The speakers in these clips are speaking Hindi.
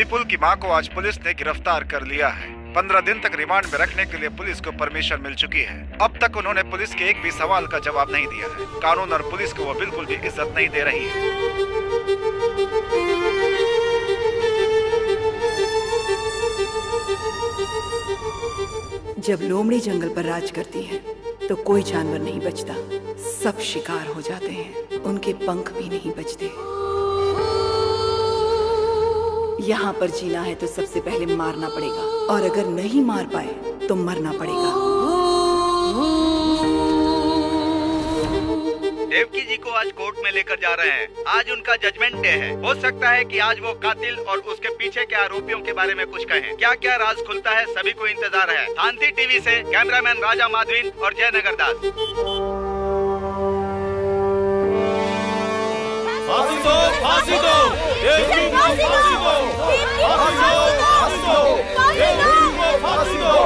विपुल की मां को आज पुलिस ने गिरफ्तार कर लिया है। 15 दिन तक रिमांड में रखने के लिए पुलिस को परमिशन मिल चुकी है। अब तक उन्होंने पुलिस के एक भी सवाल का जवाब नहीं दिया है। कानून और पुलिस को वो बिल्कुल भी इज्जत नहीं दे रही है। जब लोमड़ी जंगल पर राज करती है तो कोई जानवर नहीं बचता, सब शिकार हो जाते हैं, उनके पंख भी नहीं बचते। यहाँ पर जीना है तो सबसे पहले मारना पड़ेगा, और अगर नहीं मार पाए तो मरना पड़ेगा। देवकी जी को आज कोर्ट में लेकर जा रहे हैं। आज उनका जजमेंट डे है। हो सकता है कि आज वो कातिल और उसके पीछे के आरोपियों के बारे में कुछ कहें। क्या क्या राज खुलता है, सभी को इंतजार है। शांति टीवी से कैमरामैन राजा माधवीन और जयनगर दास। फांसी दो, फांसी दो, देवकी को फांसी दो, फांसी दो, फांसी दो, देवकी को फांसी दो।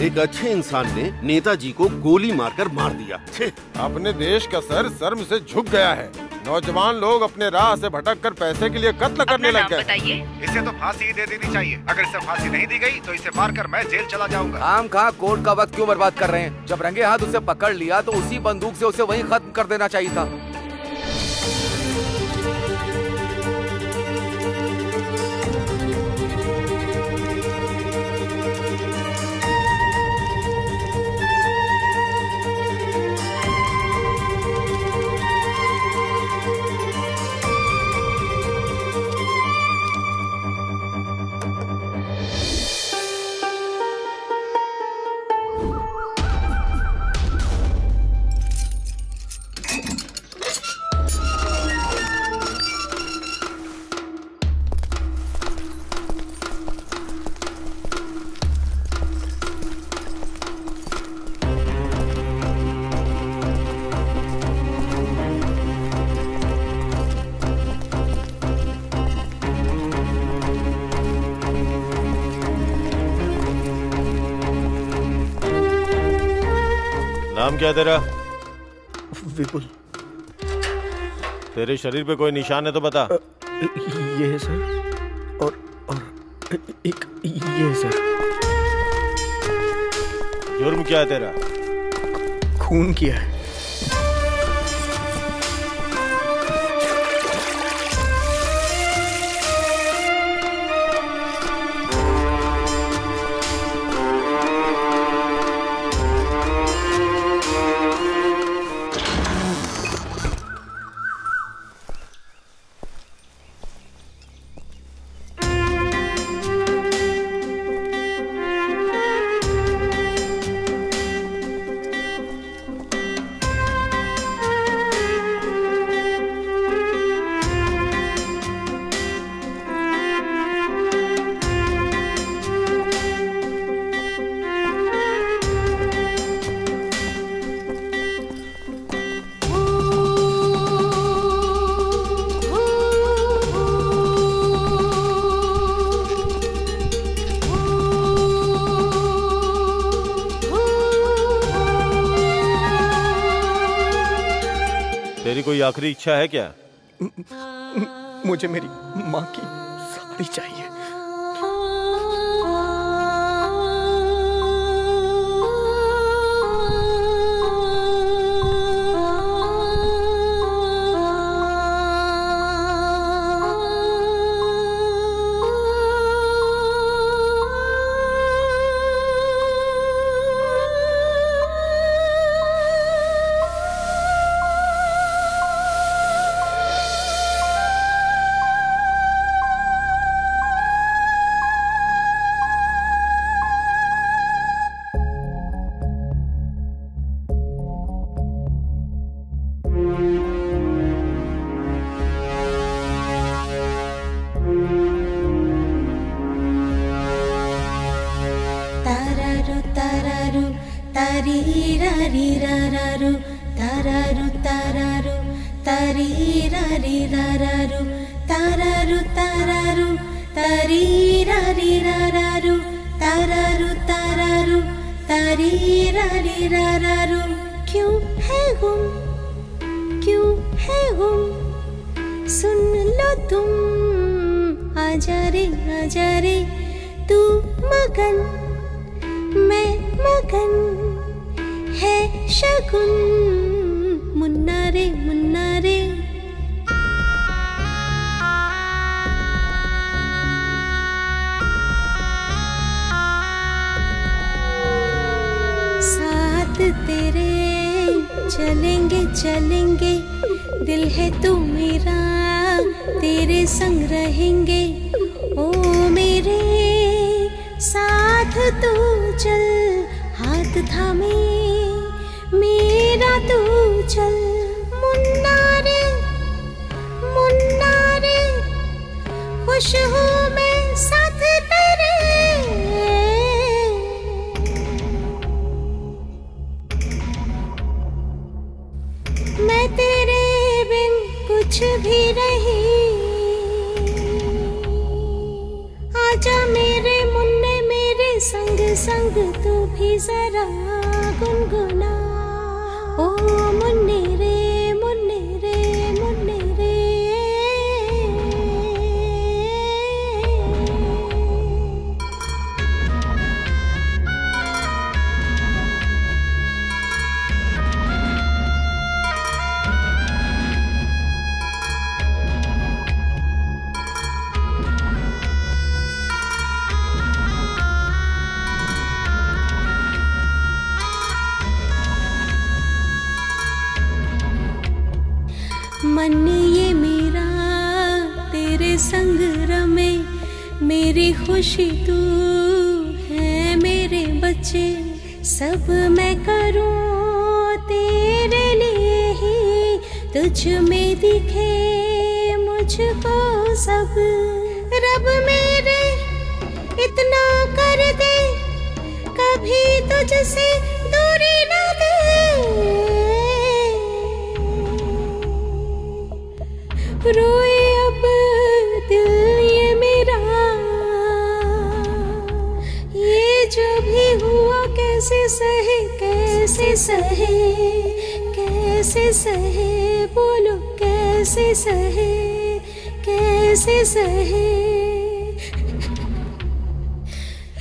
एक अच्छे इंसान ने नेताजी को गोली मारकर मार दिया। अपने देश का सर शर्म से झुक गया है। नौजवान लोग अपने राह से भटककर पैसे के लिए कत्ल करने लग गए। इसे तो फांसी दे देनी चाहिए। अगर इसे फांसी नहीं दी गई तो इसे मारकर मैं जेल चला जाऊंगा। हम कहाँ कोर्ट का वक्त क्यों बर्बाद कर रहे हैं? जब रंगे हाथ उसे पकड़ लिया तो उसी बंदूक से उसे वहीं खत्म कर देना चाहिए था। नाम क्या तेरा? विपुल। तेरे शरीर पे कोई निशान है तो बता। ये है सर, और एक ये है सर। जुर्म क्या है तेरा? खून किया है। तेरी कोई आखिरी इच्छा है क्या? मुझे मेरी माँ की साड़ी चाहिए। चलेंगे दिल है तू मेरा, तेरे संग रहेंगे ओ मेरे साथ तू चल, हाथ थामे मेरा तू चल। मुन्ना रे खुश हूँ मैं साथ तेरे, मैं तेरे बिन कुछ भी नहीं। आजा मेरे मुन्ने मेरे संग संग तू भी जरा गुनगुना ओ मुन्ने रे मुन्ने रे मुन्ने रे। मन ये मेरा तेरे संग रमे, मेरी खुशी तू है मेरे बच्चे। सब मैं करूं तेरे लिए ही, तुझ में दिखे मुझको सब। रब मेरे इतना कर दे, कभी तुझसे दूरी न दे। रोए अब दिल ये मेरा, ये जो भी हुआ कैसे सहे कैसे सहे कैसे सहे, बोलो कैसे सहे कैसे सहे।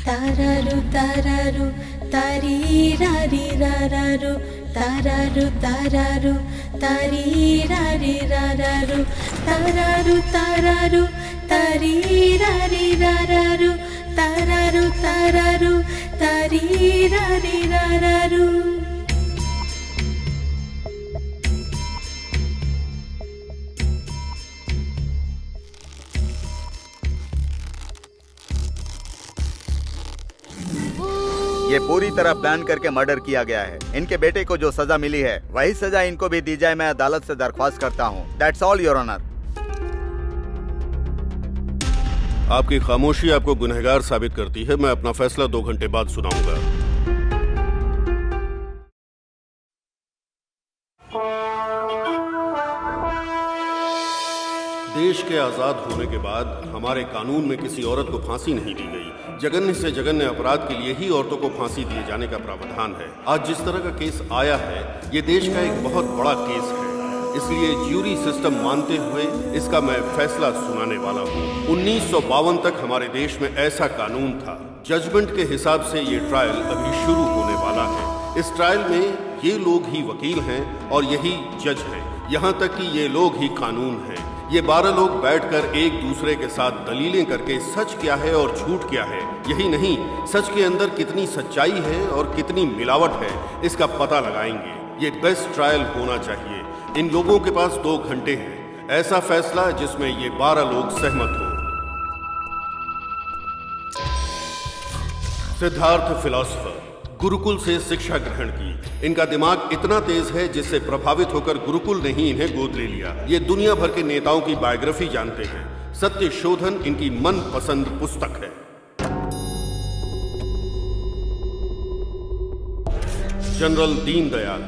तारारू तारारू तारी रारी रारारू, तारारू तारारू तारी रारी रारारू, तारारू तारारू तारी रारी रारारू, तारारू तारारू तारी रारी रारारू। ये पूरी तरह प्लान करके मर्डर किया गया है। इनके बेटे को जो सजा मिली है वही सजा इनको भी दी जाए, मैं अदालत से दरख्वास्त करता हूँ। That's all your honour. आपकी खामोशी आपको गुनहगार साबित करती है। मैं अपना फैसला 2 घंटे बाद सुनाऊंगा। देश के आजाद होने के बाद हमारे कानून में किसी औरत को फांसी नहीं दी गई। जघन्य से जघन्य अपराध के लिए ही औरतों को फांसी दिए जाने का प्रावधान है। आज जिस तरह का केस आया है, ये देश का एक बहुत बड़ा केस है। इसलिए ज्यूरी सिस्टम मानते हुए इसका मैं फैसला सुनाने वाला हूँ। 1952 तक हमारे देश में ऐसा कानून था। जजमेंट के हिसाब से ये ट्रायल अभी शुरू होने वाला है। इस ट्रायल में ये लोग ही वकील हैं और यही जज हैं। यहाँ तक कि ये लोग ही कानून हैं। ये 12 लोग बैठकर एक दूसरे के साथ दलीलें करके सच क्या है और झूठ क्या है, यही नहीं सच के अंदर कितनी सच्चाई है और कितनी मिलावट है, इसका पता लगाएंगे। ये बेस्ट ट्रायल होना चाहिए। इन लोगों के पास 2 घंटे हैं। ऐसा फैसला जिसमें ये 12 लोग सहमत हो। सिद्धार्थ फिलॉसफर, गुरुकुल से शिक्षा ग्रहण की। इनका दिमाग इतना तेज है जिससे प्रभावित होकर गुरुकुल ने ही इन्हें गोद ले लिया। ये दुनिया भर के नेताओं की बायोग्राफी जानते हैं। सत्य शोधन इनकी मनपसंद पुस्तक है। जनरल दीनदयाल,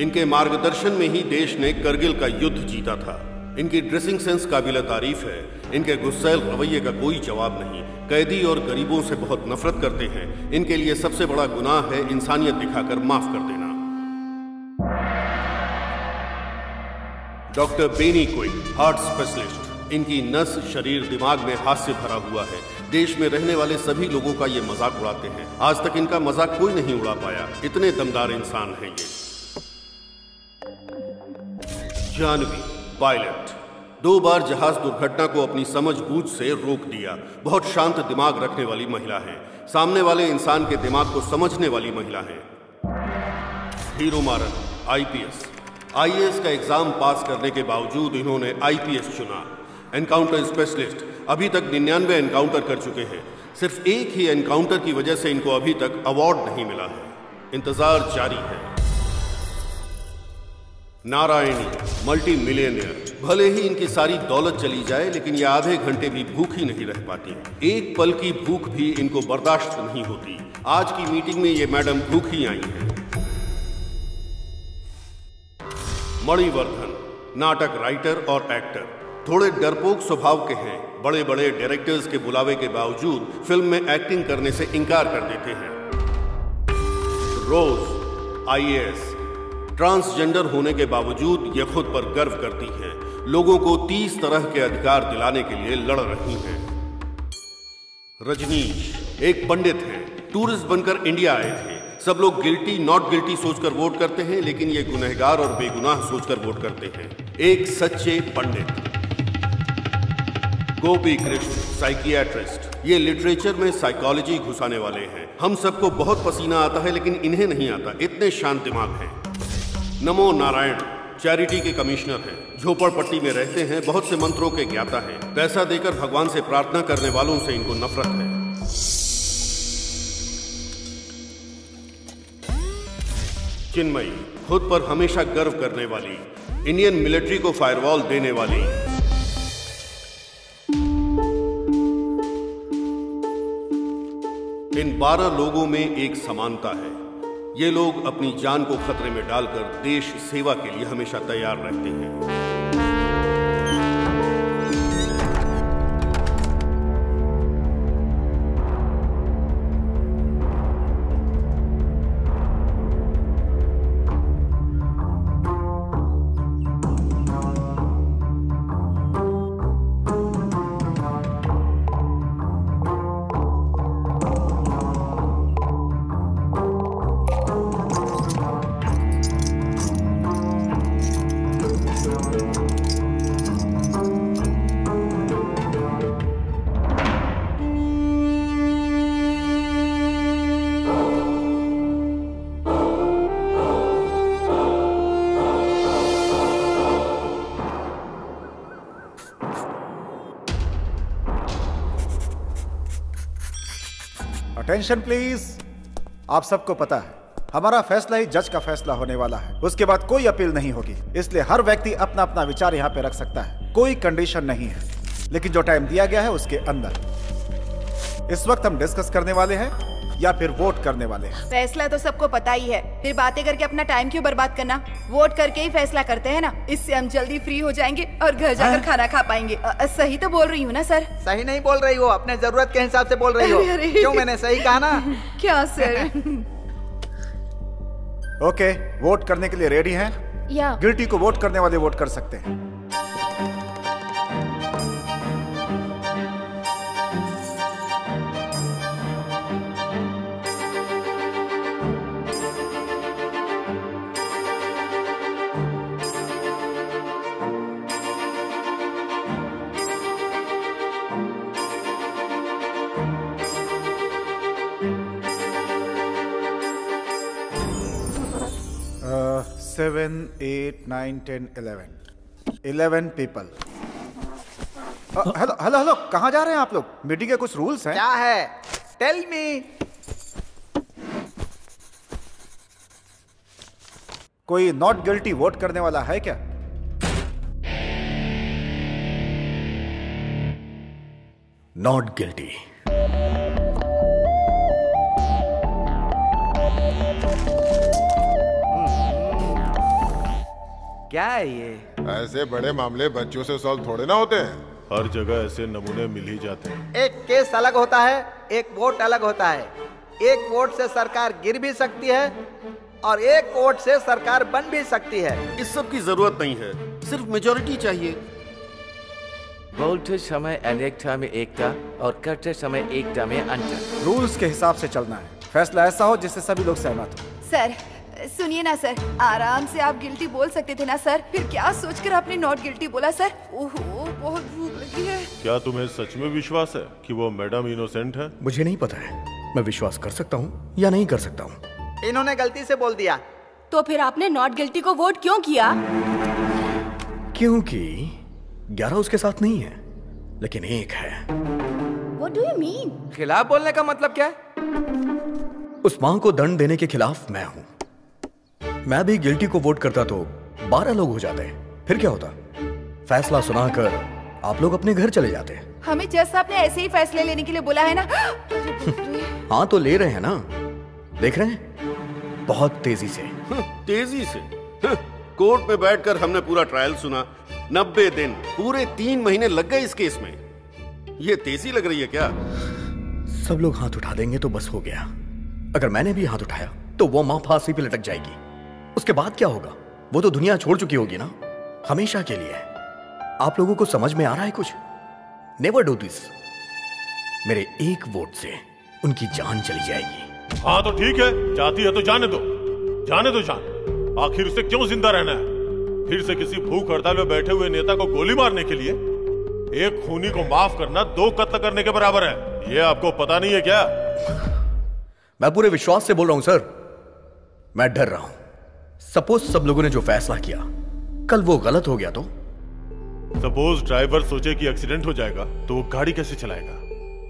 इनके मार्गदर्शन में ही देश ने करगिल का युद्ध जीता था। इनकी ड्रेसिंग सेंस काबिल तारीफ है। इनके गुस्सैल रवैये का कोई जवाब नहीं। कैदी और गरीबों से बहुत नफरत करते हैं। इनके लिए सबसे बड़ा गुनाह है इंसानियत दिखाकर माफ कर देना। Doctor Benny quick, heart specialist. इनकी नस, शरीर, दिमाग में हास्य भरा हुआ है। देश में रहने वाले सभी लोगों का ये मजाक उड़ाते हैं। आज तक इनका मजाक कोई नहीं उड़ा पाया। इतने दमदार इंसान हैं ये। जानवी, पायलट, 2 बार जहाज दुर्घटना को अपनी समझबूझ से रोक दिया। बहुत शांत दिमाग रखने वाली महिला है। सामने वाले इंसान के दिमाग को समझने वाली महिला है। हीरो मारन, आईपीएस। आईएएस का एग्जाम पास करने के बावजूद इन्होंने आईपीएस चुना। एनकाउंटर स्पेशलिस्ट, अभी तक 99 एनकाउंटर कर चुके हैं। सिर्फ एक ही एनकाउंटर की वजह से इनको अभी तक अवार्ड नहीं मिला है। इंतजार जारी है। Narayani, multi millionaire. भले ही इनकी सारी दौलत चली जाए लेकिन ये आधे घंटे भी भूखी नहीं रह पाती। एक पल की भूख भी इनको बर्दाश्त नहीं होती। आज की मीटिंग में ये मैडम भूखी आई हैं। मणिवर्धन, नाटक राइटर और एक्टर। थोड़े डरपोक स्वभाव के हैं। बड़े बड़े डायरेक्टर्स के बुलावे के बावजूद फिल्म में एक्टिंग करने से इनकार कर देते हैं। रोज, आईएएस। ट्रांसजेंडर होने के बावजूद ये खुद पर गर्व करती हैं। लोगों को 30 तरह के अधिकार दिलाने के लिए लड़ रही हैं। रजनीश, एक पंडित हैं। टूरिस्ट बनकर इंडिया आए थे। सब लोग गिल्टी नॉट गिल्टी सोचकर वोट करते हैं लेकिन ये गुनहगार और बेगुनाह सोचकर वोट करते हैं। एक सच्चे पंडित। गोपी कृष्ण, साइकियाट्रिस्ट। ये लिटरेचर में साइकोलॉजी घुसाने वाले हैं। हम सबको बहुत पसीना आता है लेकिन इन्हें नहीं आता। इतने शांत दिमाग हैं। नमो नारायण, चैरिटी के कमिश्नर हैं। झोपड़पट्टी में रहते हैं। बहुत से मंत्रों के ज्ञाता हैं। पैसा देकर भगवान से प्रार्थना करने वालों से इनको नफरत है। चिन्मयी, खुद पर हमेशा गर्व करने वाली। इंडियन मिलिट्री को फायरवॉल देने वाली। इन 12 लोगों में एक समानता है। ये लोग अपनी जान को खतरे में डालकर देश सेवा के लिए हमेशा तैयार रहते हैं। Attention please. आप सबको पता है हमारा फैसला ही जज का फैसला होने वाला है। उसके बाद कोई अपील नहीं होगी। इसलिए हर व्यक्ति अपना अपना विचार यहाँ पे रख सकता है। कोई कंडीशन नहीं है लेकिन जो टाइम दिया गया है उसके अंदर। इस वक्त हम डिस्कस करने वाले हैं या फिर वोट करने वाले हैं। फैसला तो सबको पता ही है, फिर बातें करके अपना टाइम क्यों बर्बाद करना। वोट करके ही फैसला करते हैं ना। इससे हम जल्दी फ्री हो जाएंगे और घर जाकर खाना खा पाएंगे। सही तो बोल रही हूँ ना सर? सही नहीं बोल रही हो, अपने जरूरत के हिसाब से बोल रही हो। क्यों, मैंने सही कहा ना? क्या सर? ओके, वोट करने के लिए रेडी हैं? या गिल्टी को वोट करने वाले वोट कर सकते हैं। Seven, 8, 9, 10, 11 people। Hello hello hello, कहाँ जा रहे हैं आप लोग? मीटिंग के कुछ रूल्स हैं। क्या है? Tell me. कोई नॉट गिल्टी वोट करने वाला है क्या? Not guilty. क्या है ये? ऐसे बड़े मामले बच्चों से सॉल्व थोड़े ना होते हैं। हर जगह ऐसे नमूने मिल ही जाते हैं। एक केस अलग होता है, एक वोट अलग होता है। एक वोट से सरकार गिर भी सकती है और एक वोट से सरकार बन भी सकती है। इस सब की जरूरत नहीं है, सिर्फ मेजॉरिटी चाहिए। बोलते समय अनेकता में एकता और करते समय एकता में अंतर। रूल्स के हिसाब से चलना है। फैसला ऐसा हो जिससे सभी लोग सहमत हो। सर सुनिए ना सर, आराम से आप गिल्टी बोल सकते थे ना सर। फिर क्या सोचकर आपने नॉट गिल्टी बोला सर? ओहो बहुत भूख लगी है। क्या तुम्हें सच में विश्वास है कि वो मैडम इनोसेंट है? मुझे नहीं पता है, मैं विश्वास कर सकता हूँ या नहीं कर सकता हूँ। इन्होंने गलती से बोल दिया। तो फिर आपने नॉट गिल्टी को वोट क्यों किया? क्योंकि 11 उसके साथ नहीं है, लेकिन एक है। What do you mean? खिलाफ बोलने का मतलब क्या है? उस मां को दंड देने के खिलाफ मैं हूं। मैं भी गिल्टी को वोट करता तो 12 लोग हो जाते, फिर क्या होता? फैसला सुनाकर आप लोग अपने घर चले जाते। हमें जैसा आपने ऐसे ही फैसले लेने के लिए बोला है ना। हाँ तो ले रहे हैं ना, देख रहे हैं बहुत तेजी से। तेजी से? कोर्ट में बैठकर हमने पूरा ट्रायल सुना। 90 दिन, पूरे 3 महीने लग गए इस केस में। ये तेजी लग रही है क्या? सब लोग हाथ उठा देंगे तो बस हो गया। अगर मैंने भी हाथ उठाया तो वो मां फांसी पे लटक जाएगी। उसके बाद क्या होगा? वो तो दुनिया छोड़ चुकी होगी ना, हमेशा के लिए। आप लोगों को समझ में आ रहा है कुछ? Never do this. मेरे एक वोट से उनकी जान चली जाएगी। हाँ तो ठीक है, जाती है तो जाने दो, जाने दो जान। आखिर उसे क्यों जिंदा रहना है? फिर से किसी भूख हड़ताल में बैठे हुए नेता को गोली मारने के लिए? एक खूनी को माफ करना 2 कत्ल करने के बराबर है। ये आपको पता नहीं है क्या? मैं पूरे विश्वास से बोल रहा हूं सर, मैं डर रहा हूं। सपोज सब लोगों ने जो फैसला किया कल वो गलत हो गया तो? सपोज ड्राइवर सोचे कि एक्सीडेंट हो जाएगा तो वो गाड़ी कैसे चलाएगा?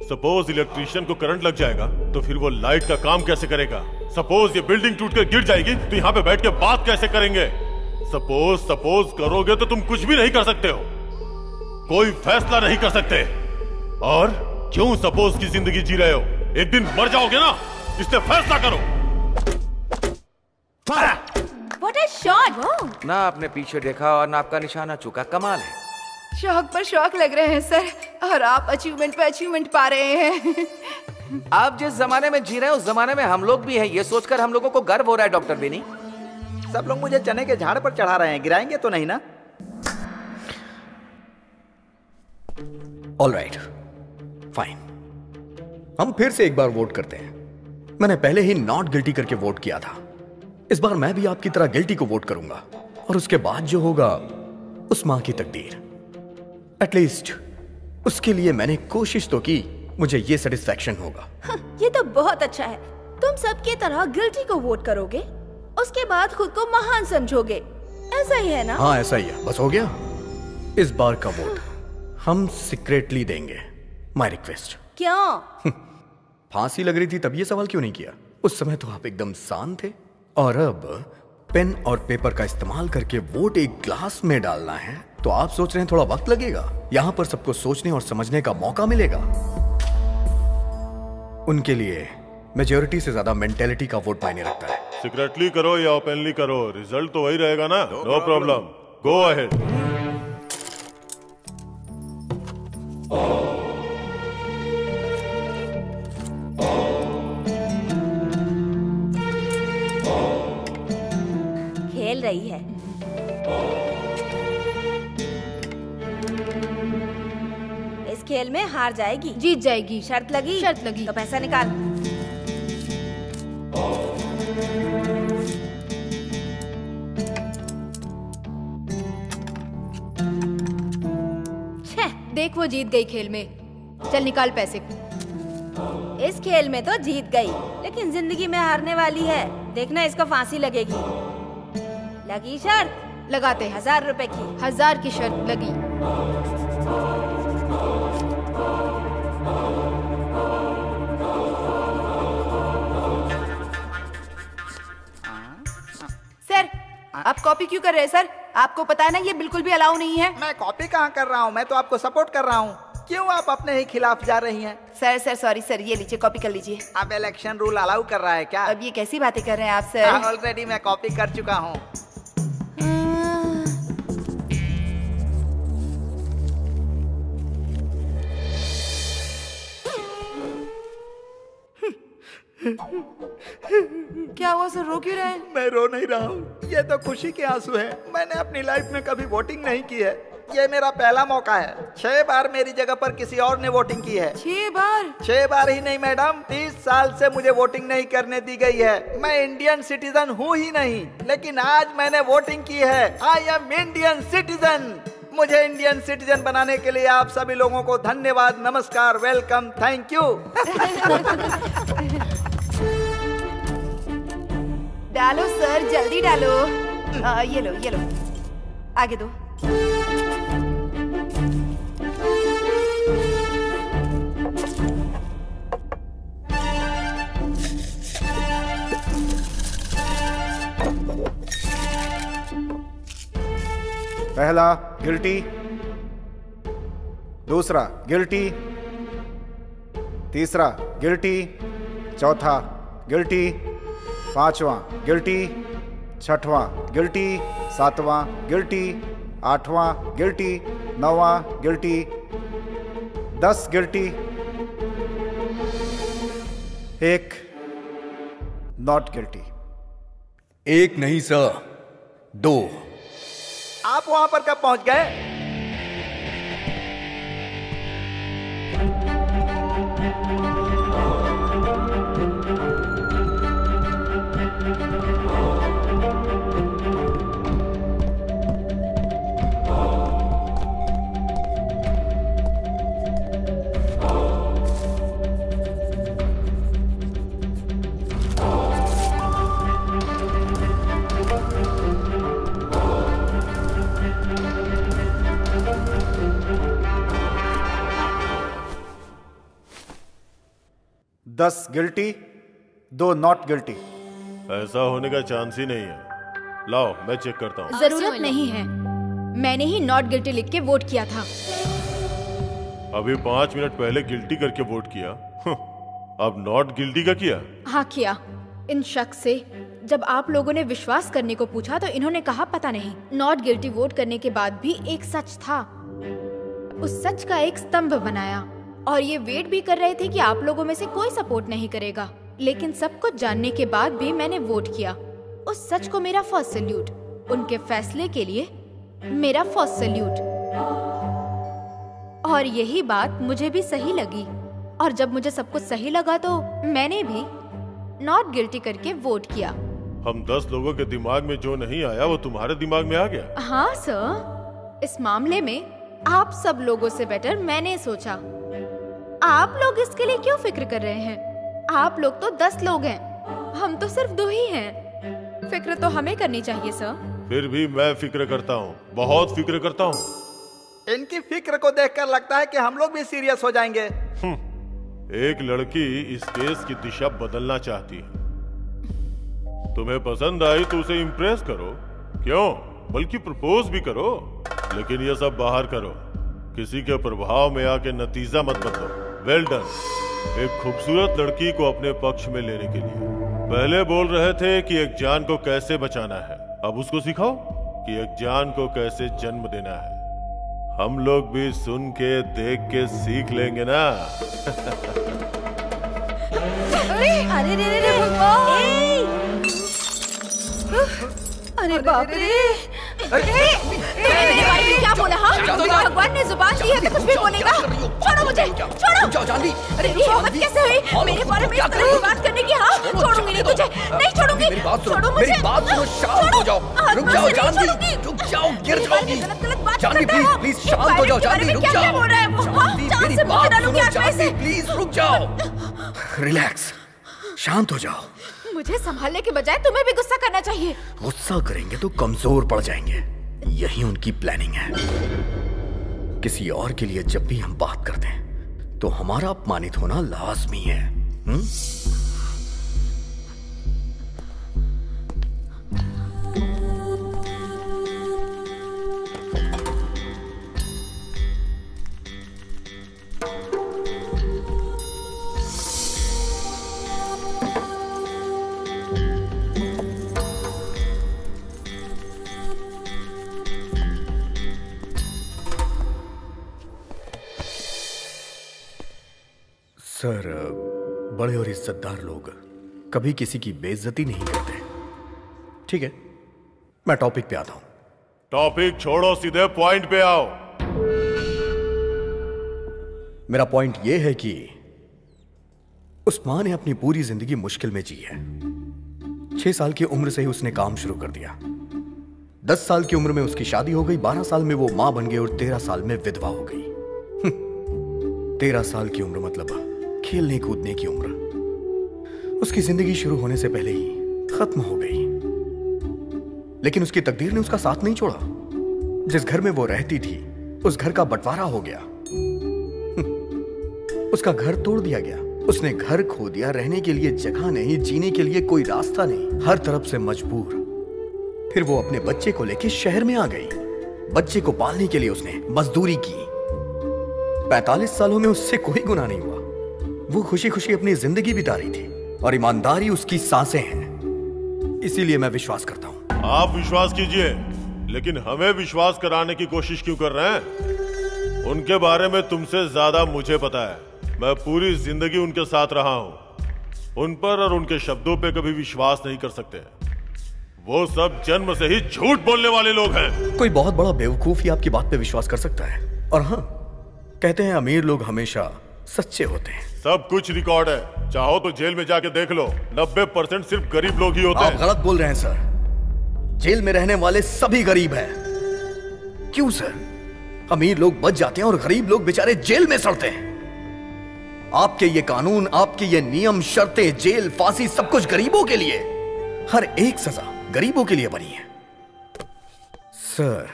सपोज इलेक्ट्रीशियन को करंट लग जाएगा तो फिर वो लाइट का काम कैसे करेगा? सपोज ये बिल्डिंग टूटकर गिर जाएगी तो यहाँ पे बैठ के बात कैसे करेंगे? सपोज करोगे तो तुम कुछ भी नहीं कर सकते हो, कोई फैसला नहीं कर सकते। और क्यों सपोज की जिंदगी जी रहे हो? एक दिन मर जाओगे ना, इसलिए फैसला करो। What a shot! ना आपने पीछे देखा और ना आपका निशाना चुका, कमाल है। शौक पर शौक लग रहे हैं सर, और आप अचीवमेंट पे अचीवमेंट पा रहे हैं। आप जिस जमाने में जी रहे हैं उस जमाने में हम लोग भी हैं, ये सोचकर हम लोगों को गर्व हो रहा है डॉक्टर बेनी। सब लोग मुझे चने के झाड़ पर चढ़ा रहे हैं, गिराएंगे तो नहीं ना? All right, fine. हम फिर से एक बार वोट करते हैं। मैंने पहले ही नॉट गिल्टी करके वोट किया था। इस बार मैं भी आपकी तरह गिल्टी को वोट करूंगा, और उसके बाद जो होगा उस मां की तकदीर। एटलीस्ट उसके लिए मैंने कोशिश तो की, मुझे ये सेटिस्फैक्शन होगा। ये तो बहुत अच्छा है। तुम सबकी तरह गिल्टी को वोट करोगे, उसके बाद खुद को महान समझोगे, ऐसा ही है ना? हाँ ऐसा ही है, बस हो गया। इस बार का वोट हम सीक्रेटली देंगे। My request. क्यों? फांसी लग रही थी तब ये सवाल क्यों नहीं किया? उस समय तो आप एकदम शांत थे। और अब पेन और पेपर का इस्तेमाल करके वोट एक ग्लास में डालना है तो आप सोच रहे हैं थोड़ा वक्त लगेगा? यहां पर सबको सोचने और समझने का मौका मिलेगा। उनके लिए मेजॉरिटी से ज्यादा मेंटेलिटी का वोट मायने रखता है। सीक्रेटली करो या ओपनली करो, रिजल्ट तो वही रहेगा ना। No problem, go ahead. खेल रही है, इस खेल में हार जाएगी, जीत जाएगी। शर्त लगी? शर्त लगी। तो पैसा निकाल। देख वो जीत गई खेल में। चल निकाल पैसे। इस खेल में तो जीत गई, लेकिन जिंदगी में हारने वाली है। देखना इसको फांसी लगेगी। लगी शर्त? लगाते हैं। 1000 रुपए की। 1000 की शर्त लगी। सर आप कॉपी क्यों कर रहे हैं सर? आपको पता है ना ये बिल्कुल भी अलाउ नहीं है। मैं कॉपी कहाँ कर रहा हूँ, मैं तो आपको सपोर्ट कर रहा हूँ। क्यों आप अपने ही खिलाफ जा रही हैं? सर सॉरी सर, ये लीजिए कॉपी कर लीजिए। अब इलेक्शन रूल अलाउ कर रहा है क्या? अब ये कैसी बातें कर रहे हैं आप सर? ऑलरेडी मैं कॉपी कर चुका हूँ। क्या हुआ सर, रो क्यों रहे हैं? मैं रो नहीं रहा हूँ, ये तो खुशी के आंसू है। मैंने अपनी लाइफ में कभी वोटिंग नहीं की है, ये मेरा पहला मौका है। 6 बार मेरी जगह पर किसी और ने वोटिंग की है। 6 बार? 6 बार ही नहीं मैडम, 30 साल से मुझे वोटिंग नहीं करने दी गई है। मैं इंडियन सिटीजन हूँ ही नहीं, लेकिन आज मैंने वोटिंग की है। I am Indian citizen. मुझे इंडियन सिटीजन बनाने के लिए आप सभी लोगों को धन्यवाद, नमस्कार, वेलकम, थैंक यू। डालो सर, जल्दी डालो। ये लो आगे दो। पहला गिल्टी, दूसरा गिल्टी, तीसरा गिल्टी, चौथा गिल्टी, पांचवा गिल्टी, छठवां गिल्टी, सातवां गिल्टी, आठवां गिल्टी, नौवां गिल्टी, 10 गिल्टी, 1 नॉट गिल्टी। 1 नहीं सर, 2। आप वहां पर कब पहुंच गए? दस गिल्टी, 2 नॉट गिल्टी। ऐसा होने का चांस ही नहीं है। लाओ मैं चेक करता हूँ। जरूरत नहीं है, मैंने ही नॉट गिल्टी लिख के वोट किया था। अभी 5 मिनट पहले गिल्टी करके वोट किया, अब नॉट गिल्टी का किया? हाँ किया। इन शख्स से जब आप लोगों ने विश्वास करने को पूछा तो इन्होंने कहा पता नहीं। नॉट गिल्टी वोट करने के बाद भी एक सच था, उस सच का एक स्तंभ बनाया और ये वेट भी कर रहे थे कि आप लोगों में से कोई सपोर्ट नहीं करेगा। लेकिन सब कुछ जानने के बाद भी मैंने वोट किया। उस सच को मेरा फर्स्ट सैल्यूट, उनके फैसले के लिए मेरा फर्स्ट सैल्यूट। और यही बात मुझे भी सही लगी, और जब मुझे सब कुछ सही लगा तो मैंने भी नॉट गिल्टी करके वोट किया। हम 10 लोगों के दिमाग में जो नहीं आया वो तुम्हारे दिमाग में आ गया? हाँ सर, इस मामले में आप सब लोगों से बेटर मैंने सोचा। आप लोग इसके लिए क्यों फिक्र कर रहे हैं? आप लोग तो 10 लोग हैं, हम तो सिर्फ 2 ही हैं। फिक्र तो हमें करनी चाहिए सर। फिर भी मैं फिक्र करता हूँ, बहुत फिक्र करता हूँ। इनकी फिक्र को देखकर लगता है कि हम लोग भी सीरियस हो जाएंगे। एक लड़की इस केस की दिशा बदलना चाहती है। तुम्हें पसंद आई तो उसे इम्प्रेस करो, क्यों बल्कि प्रपोज भी करो। लेकिन ये सब बाहर करो, किसी के प्रभाव में आके नतीजा मत बदलो। Well done. एक खूबसूरत लड़की को अपने पक्ष में लेने के लिए पहले बोल रहे थे कि एक जान को कैसे बचाना है, अब उसको सिखाओ कि एक जान को कैसे जन्म देना है। हम लोग भी सुन के देख के सीख लेंगे ना। अरे भगवान! अरे बाप रे! तूने मेरे बारे में क्या बोला? हाँ, भगवान ने जुबान दी है तो कुछ भी बोलेगा। छोड़ो मुझे, छोड़ो। अरे ये हिम्मत कैसे हुई मेरे बारे में इस तरह की बात करने की? हाँ, छोड़ूंगी नहीं तुझे, नहीं छोड़ूंगी। छोड़ो मुझे, मेरी बात सुनो, शांत हो जाओ। रुक जाओ जानवी, रुक जाओ, गिर जाओगी। जानवी प्लीज प्लीज शांत हो जाओ। जानवी रुक जाओ। बोल रहा है वो? मेरी बात सुनो जानवी, प्लीज रुक जाओ। रिलैक्स, शांत हो जाओ। मुझे संभालने के बजाय तुम्हें भी गुस्सा करना चाहिए। गुस्सा करेंगे तो कमजोर पड़ जाएंगे, यही उनकी प्लानिंग है। किसी और के लिए जब भी हम बात करते हैं तो हमारा अपमानित होना लाजमी है। सर, बड़े और इज्जतदार लोग कभी किसी की बेइज्जती नहीं करते। ठीक है, मैं टॉपिक पे आता हूं। टॉपिक छोड़ो, सीधे पॉइंट पे आओ। मेरा पॉइंट यह है कि उस मां ने अपनी पूरी जिंदगी मुश्किल में जी है। 6 साल की उम्र से ही उसने काम शुरू कर दिया। 10 साल की उम्र में उसकी शादी हो गई, 12 साल में वो मां बन गई और 13 साल में विधवा हो गई। 13 साल की उम्र मतलब खेलने कूदने की उम्र। उसकी जिंदगी शुरू होने से पहले ही खत्म हो गई। लेकिन उसकी तकदीर ने उसका साथ नहीं छोड़ा। जिस घर में वो रहती थी उस घर का बंटवारा हो गया। उसका घर तोड़ दिया गया। उसने घर खो दिया। रहने के लिए जगह नहीं, जीने के लिए कोई रास्ता नहीं, हर तरफ से मजबूर। फिर वो अपने बच्चे को लेकर शहर में आ गई। बच्चे को पालने के लिए उसने मजदूरी की। 45 सालों में उससे कोई गुनाह नहीं हुआ। वो खुशी खुशी अपनी जिंदगी बिता रही थी और ईमानदारी उसकी सांसें हैं। इसीलिए मैं विश्वास करता हूं। आप विश्वास कीजिए, लेकिन हमें विश्वास कराने की कोशिश क्यों कर रहे हैं? उनके बारे में तुमसे ज्यादा मुझे पता है। मैं पूरी जिंदगी उनके साथ रहा हूं। उन पर और उनके शब्दों पे कभी विश्वास नहीं कर सकते। वो सब जन्म से ही झूठ बोलने वाले लोग हैं। कोई बहुत बड़ा बेवकूफ ही आपकी बात पे विश्वास कर सकता है। और हाँ, कहते हैं अमीर लोग हमेशा सच्चे होते हैं। सब कुछ रिकॉर्ड है, चाहो तो जेल में जाके देख लो। 90% सिर्फ गरीब लोग ही होते हैं। आप गलत बोल रहे हैं सर। जेल में रहने वाले सभी गरीब हैं। क्यों सर? अमीर लोग बच जाते हैं और गरीब लोग बेचारे जेल में सड़ते हैं। आपके ये कानून, आपके ये नियम, शर्तें, जेल, फांसी, सब कुछ गरीबों के लिए। हर एक सजा गरीबों के लिए बनी है। सर,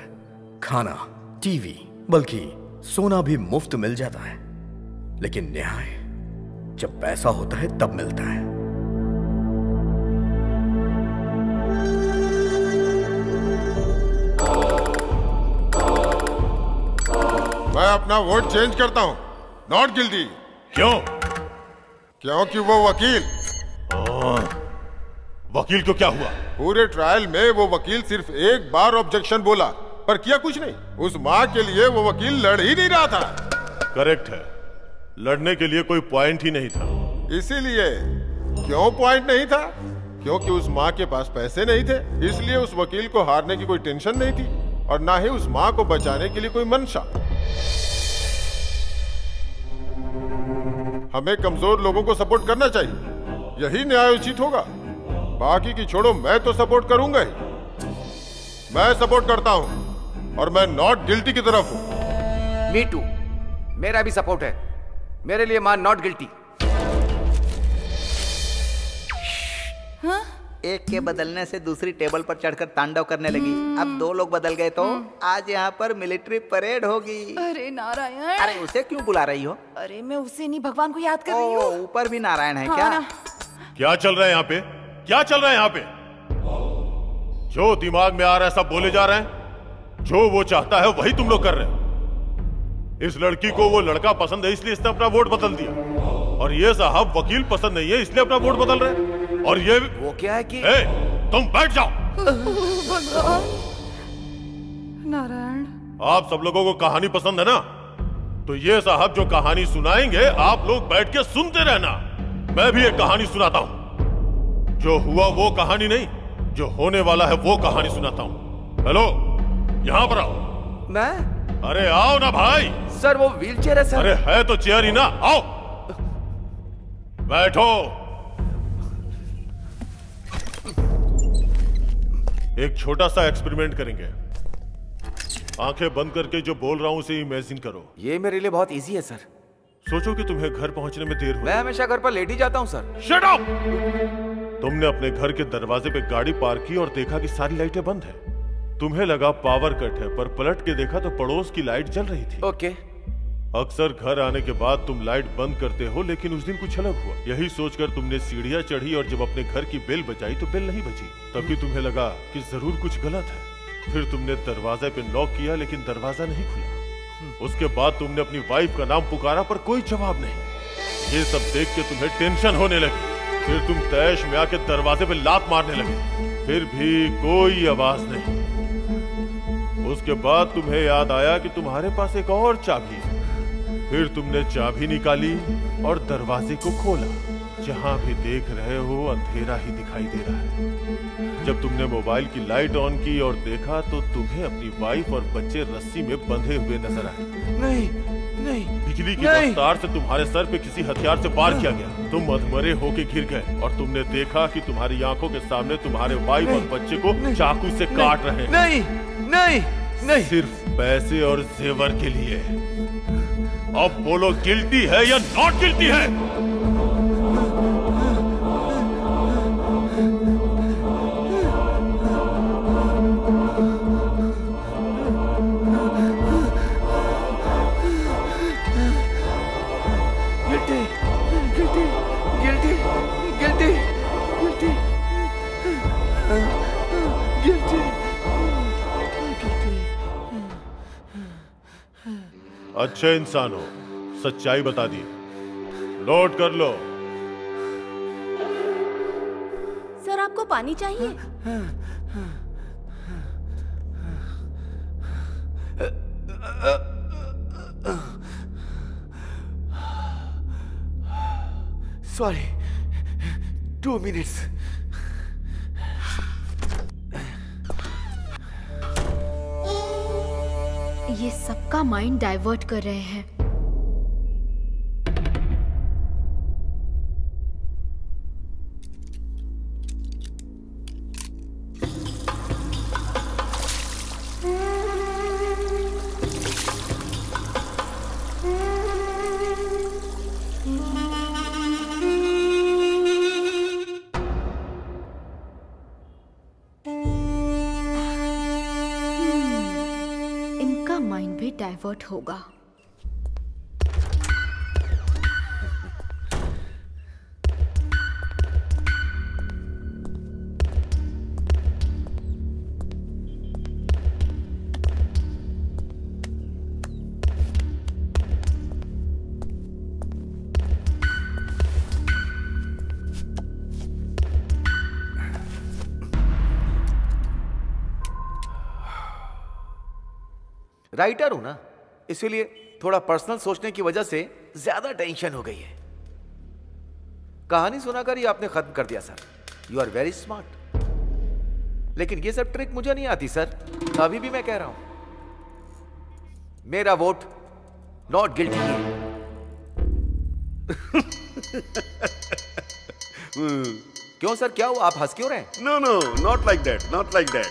खाना, टीवी, बल्कि सोना भी मुफ्त मिल जाता है। लेकिन न्याय जब पैसा होता है तब मिलता है। मैं अपना वोट चेंज करता हूं। Not guilty. क्यों? क्योंकि वो वकील। वकील को क्या हुआ? पूरे ट्रायल में वो वकील सिर्फ एक बार ऑब्जेक्शन बोला, पर किया कुछ नहीं। उस माँ के लिए वो वकील लड़ ही नहीं रहा था। करेक्ट है, लड़ने के लिए कोई पॉइंट ही नहीं था। इसीलिए क्यों पॉइंट नहीं था? क्योंकि उस माँ के पास पैसे नहीं थे। इसलिए उस वकील को हारने की कोई टेंशन नहीं थी और ना ही उस माँ को बचाने के लिए कोई मंशा। हमें कमजोर लोगों को सपोर्ट करना चाहिए, यही न्यायोचित होगा। बाकी की छोड़ो, मैं तो सपोर्ट करूंगा ही। मैं सपोर्ट करता हूं और मैं नॉट गिल्टी की तरफ हूं। मी टू, मेरा भी सपोर्ट है। मेरे लिए मां नॉट गिल्टी। हाँ? एक के बदलने से दूसरी टेबल पर चढ़कर तांडव करने लगी। अब 2 लोग बदल गए तो आज यहाँ पर मिलिट्री परेड होगी। अरे नारायण! अरे उसे क्यों बुला रही हो? अरे मैं उसे नहीं, भगवान को याद कर रही हूँ। ऊपर भी नारायण है। हाँ, क्या ना। क्या चल रहा है यहाँ पे? क्या चल रहा है यहाँ पे? जो दिमाग में आ रहा है सब बोले जा रहे हैं। जो वो चाहता है वही तुम लोग कर रहे हो। इस लड़की को वो लड़का पसंद है इसलिए इसने अपना वोट बदल दिया, और ये साहब वकील पसंद नहीं है इसलिए अपना वोट बदल रहे हैं। और ये वो क्या है कि तुम बैठ जाओ। नारायण, आप सब लोगों को कहानी पसंद है ना? तो ये साहब जो कहानी सुनाएंगे आप लोग बैठ के सुनते रहना। मैं भी एक कहानी सुनाता हूं। जो हुआ वो कहानी नहीं, जो होने वाला है वो कहानी सुनाता हूँ। हेलो, यहाँ पर आओ। मैं? अरे आओ ना भाई। सर वो व्हीलचेयर है सर। अरे है तो चेयर ही ना, आओ बैठो। एक छोटा सा एक्सपेरिमेंट करेंगे। आंखें बंद करके जो बोल रहा हूं उसे इमेजिन करो। ये मेरे लिए बहुत इजी है सर। सोचो कि तुम्हें घर पहुंचने में देर हो। मैं हमेशा घर पर लेट ही जाता हूं सर। Shut up! तुमने अपने घर के दरवाजे पे गाड़ी पार्क की और देखा कि सारी लाइटें बंद है। तुम्हें लगा पावर कट है, पर पलट के देखा तो पड़ोस की लाइट जल रही थी। ओके। अक्सर घर आने के बाद तुम लाइट बंद करते हो, लेकिन उस दिन कुछ अलग हुआ। यही सोचकर तुमने सीढ़ियां चढ़ी और जब अपने घर की बेल बजाई तो बेल नहीं बजी। तभी तुम्हें लगा कि जरूर कुछ गलत है। फिर तुमने दरवाजे पे नॉक किया, लेकिन दरवाजा नहीं खुला। उसके बाद तुमने अपनी वाइफ का नाम पुकारा, पर कोई जवाब नहीं। ये सब देख के तुम्हें टेंशन होने लगी। फिर तुम तैश में आके दरवाजे पे लात मारने लगे, फिर भी कोई आवाज नहीं। उसके बाद तुम्हें याद आया कि तुम्हारे पास एक और चाबी है। फिर तुमने चाबी निकाली और दरवाजे को खोला। जहां भी देख रहे हो अंधेरा ही दिखाई दे रहा है। जब तुमने मोबाइल की लाइट ऑन की और देखा तो तुम्हें अपनी वाइफ और बच्चे रस्सी में बंधे हुए नजर आए। नहीं, नहीं। बिजली की रफ्तार से तुम्हारे सर पे किसी हथियार से वार किया गया। तुम अधमरे होके गिर गए और तुमने देखा कि तुम्हारी आंखों के सामने तुम्हारे वाइफ और बच्चे को चाकू से काट रहे हैं। नहीं, नहीं, नहीं। सिर्फ पैसे और जेवर के लिए। अब बोलो, गिल्टी है या नॉट गिल्टी है? Guilty, guilty, guilty, guilty, guilty, guilty. अच्छे इंसान हो, सच्चाई बता दी। नोट कर लो। सर आपको पानी चाहिए? Sorry, 2 minutes. ये सबका माइंड डाइवर्ट कर रहे हैं। माइंड भी डाइवर्ट होगा। राइटर हूं ना, इसीलिए थोड़ा पर्सनल सोचने की वजह से ज्यादा टेंशन हो गई है। कहानी सुनाकर ही आपने खत्म कर दिया sir. You are very smart. लेकिन ये सब ट्रिक मुझे नहीं आती सर। अभी भी मैं कह रहा हूं, मेरा वोट नॉट गिल्टी है। क्यों सर, क्या हुआ? आप हंस क्यों रहे हैं? No no, not like that, not like that.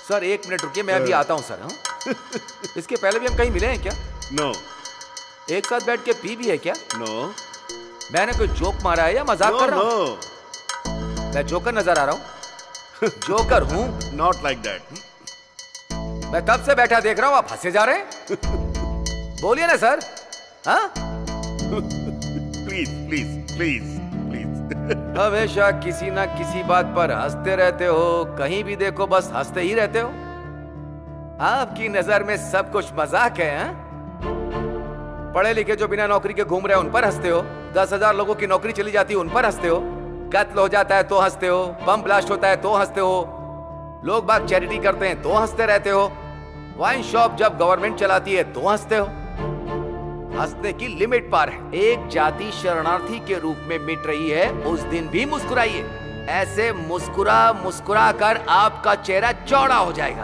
Sir 1 minute रुकिए, मैं अभी आता हूं सर। इसके पहले भी हम कहीं मिले हैं क्या? नो। एक साथ बैठ के पी भी है क्या? नो। मैंने कोई जोक मारा है या मजाक कर रहा हूं? मैं जोकर नजर आ रहा हूं? जोकर हूं? Not like that. मैं तब से बैठा देख रहा हूं, आप हंसे जा रहे हैं। बोलिए ना सर। हाँ? Please please please please. हमेशा किसी ना किसी बात पर हंसते रहते हो। कहीं भी देखो बस हंसते ही रहते हो। आपकी नजर में सब कुछ मजाक है। पढ़े लिखे जो बिना नौकरी के घूम रहे हैं उन पर हंसते हो। 10,000 लोगों की नौकरी चली जाती है उन पर हंसते हो। कत्ल हो जाता है तो हंसते हो। बम ब्लास्ट होता है तो हंसते हो। लोग बाग चैरिटी करते हैं तो हंसते रहते हो। वाइन शॉप जब गवर्नमेंट चलाती है तो हंसते हो। हंसने की लिमिट पार है। एक जाति शरणार्थी के रूप में मिट रही है, उस दिन भी मुस्कुराइए। ऐसे मुस्कुरा मुस्कुरा कर आपका चेहरा चौड़ा हो जाएगा।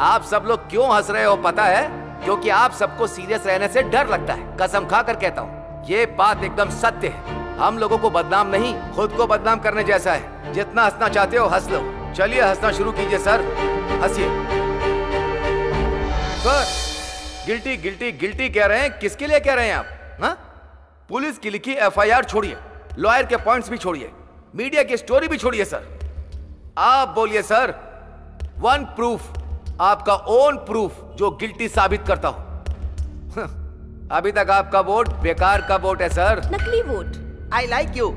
आप सब लोग क्यों हंस रहे हो पता है? क्योंकि आप सबको सीरियस रहने से डर लगता है। कसम खा कर कहता हूँ, ये बात एकदम सत्य है। हम लोगों को बदनाम नहीं, खुद को बदनाम करने जैसा है। जितना हंसना चाहते हो हंस लो। चलिए हंसना शुरू कीजिए सर, हंसिए। सर गिल्टी गिल्टी गिल्टी कह रहे हैं, किसके लिए कह रहे हैं आप? हाँ? पुलिस की लिखी एफआईआर छोड़िए, लॉयर के पॉइंट्स भी छोड़िए, मीडिया की स्टोरी भी छोड़िए सर। आप बोलिए सर, वन प्रूफ, आपका ओन प्रूफ जो गिल्टी साबित करता हो। अभी तक आपका वोट बेकार का वोट है सर, नकली वोट। I like you.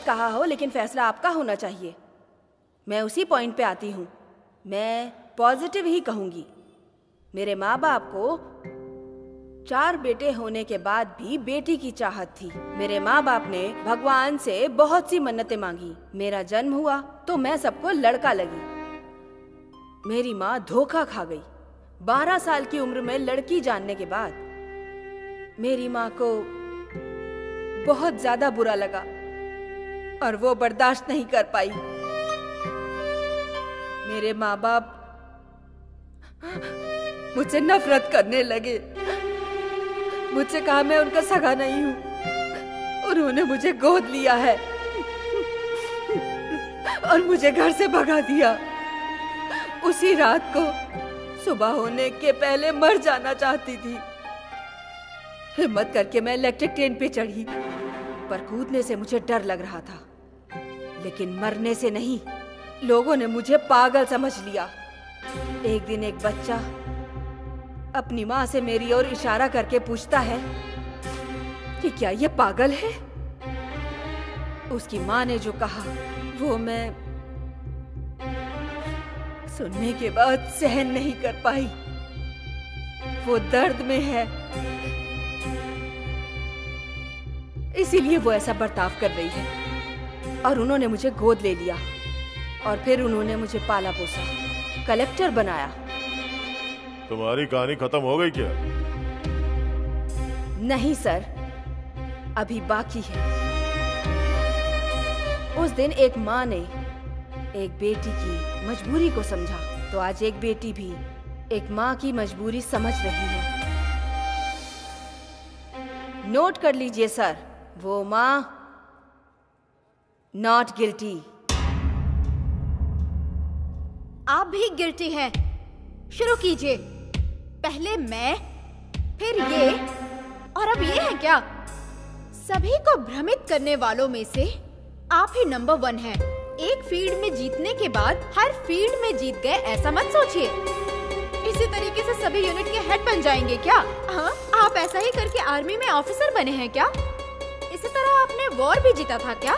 कहा हो, लेकिन फैसला आपका होना चाहिए। मैं उसी पॉइंट पे आती हूँ। मैं पॉजिटिव ही कहूंगी। मेरे माँ बाप को 4 बेटे होने के बाद भी बेटी की चाहत थी। मेरे माँ बाप ने भगवान से बहुत सी मन्नतें मांगी। मेरा जन्म हुआ तो मैं सबको लड़का लगी। मेरी माँ धोखा खा गई। 12 साल की उम्र में लड़की जानने के बाद मेरी माँ को बहुत ज्यादा बुरा लगा और वो बर्दाश्त नहीं कर पाई। मेरे माँ बाप मुझसे नफरत करने लगे। मुझसे कहा मैं उनका सगा नहीं हूँ। उन्होंने मुझे गोद लिया है और मुझे घर से भगा दिया। उसी रात को सुबह होने के पहले मर जाना चाहती थी। हिम्मत करके मैं इलेक्ट्रिक ट्रेन पे चढ़ी, पर कूदने से मुझे डर लग रहा था, लेकिन मरने से नहीं। लोगों ने मुझे पागल समझ लिया। एक दिन एक बच्चा अपनी माँ से मेरी ओर इशारा करके पूछता है कि क्या ये पागल है। उसकी माँ ने जो कहा वो मैं सुनने के बाद सहन नहीं कर पाई। वो दर्द में है, इसीलिए वो ऐसा बर्ताव कर रही है। और उन्होंने मुझे गोद ले लिया और फिर उन्होंने मुझे पाला पोसा, कलेक्टर बनाया। तुम्हारी कहानी खत्म हो गई क्या? नहीं सर, अभी बाकी है। उस दिन एक माँ ने एक बेटी की मजबूरी को समझा, तो आज एक बेटी भी एक माँ की मजबूरी समझ रही है। नोट कर लीजिए सर, वो माँ नॉट गिल्टी। आप भी गिल्टी हैं। शुरू कीजिए। पहले मैं, फिर ये, और अब ये है क्या? सभी को भ्रमित करने वालों में से आप ही नंबर 1 हैं। एक फील्ड में जीतने के बाद हर फील्ड में जीत गए, ऐसा मत सोचिए। इसी तरीके से सभी यूनिट के हेड बन जाएंगे क्या? हाँ, आप ऐसा ही करके आर्मी में ऑफिसर बने हैं क्या? इसी तरह आपने वॉर भी जीता था क्या?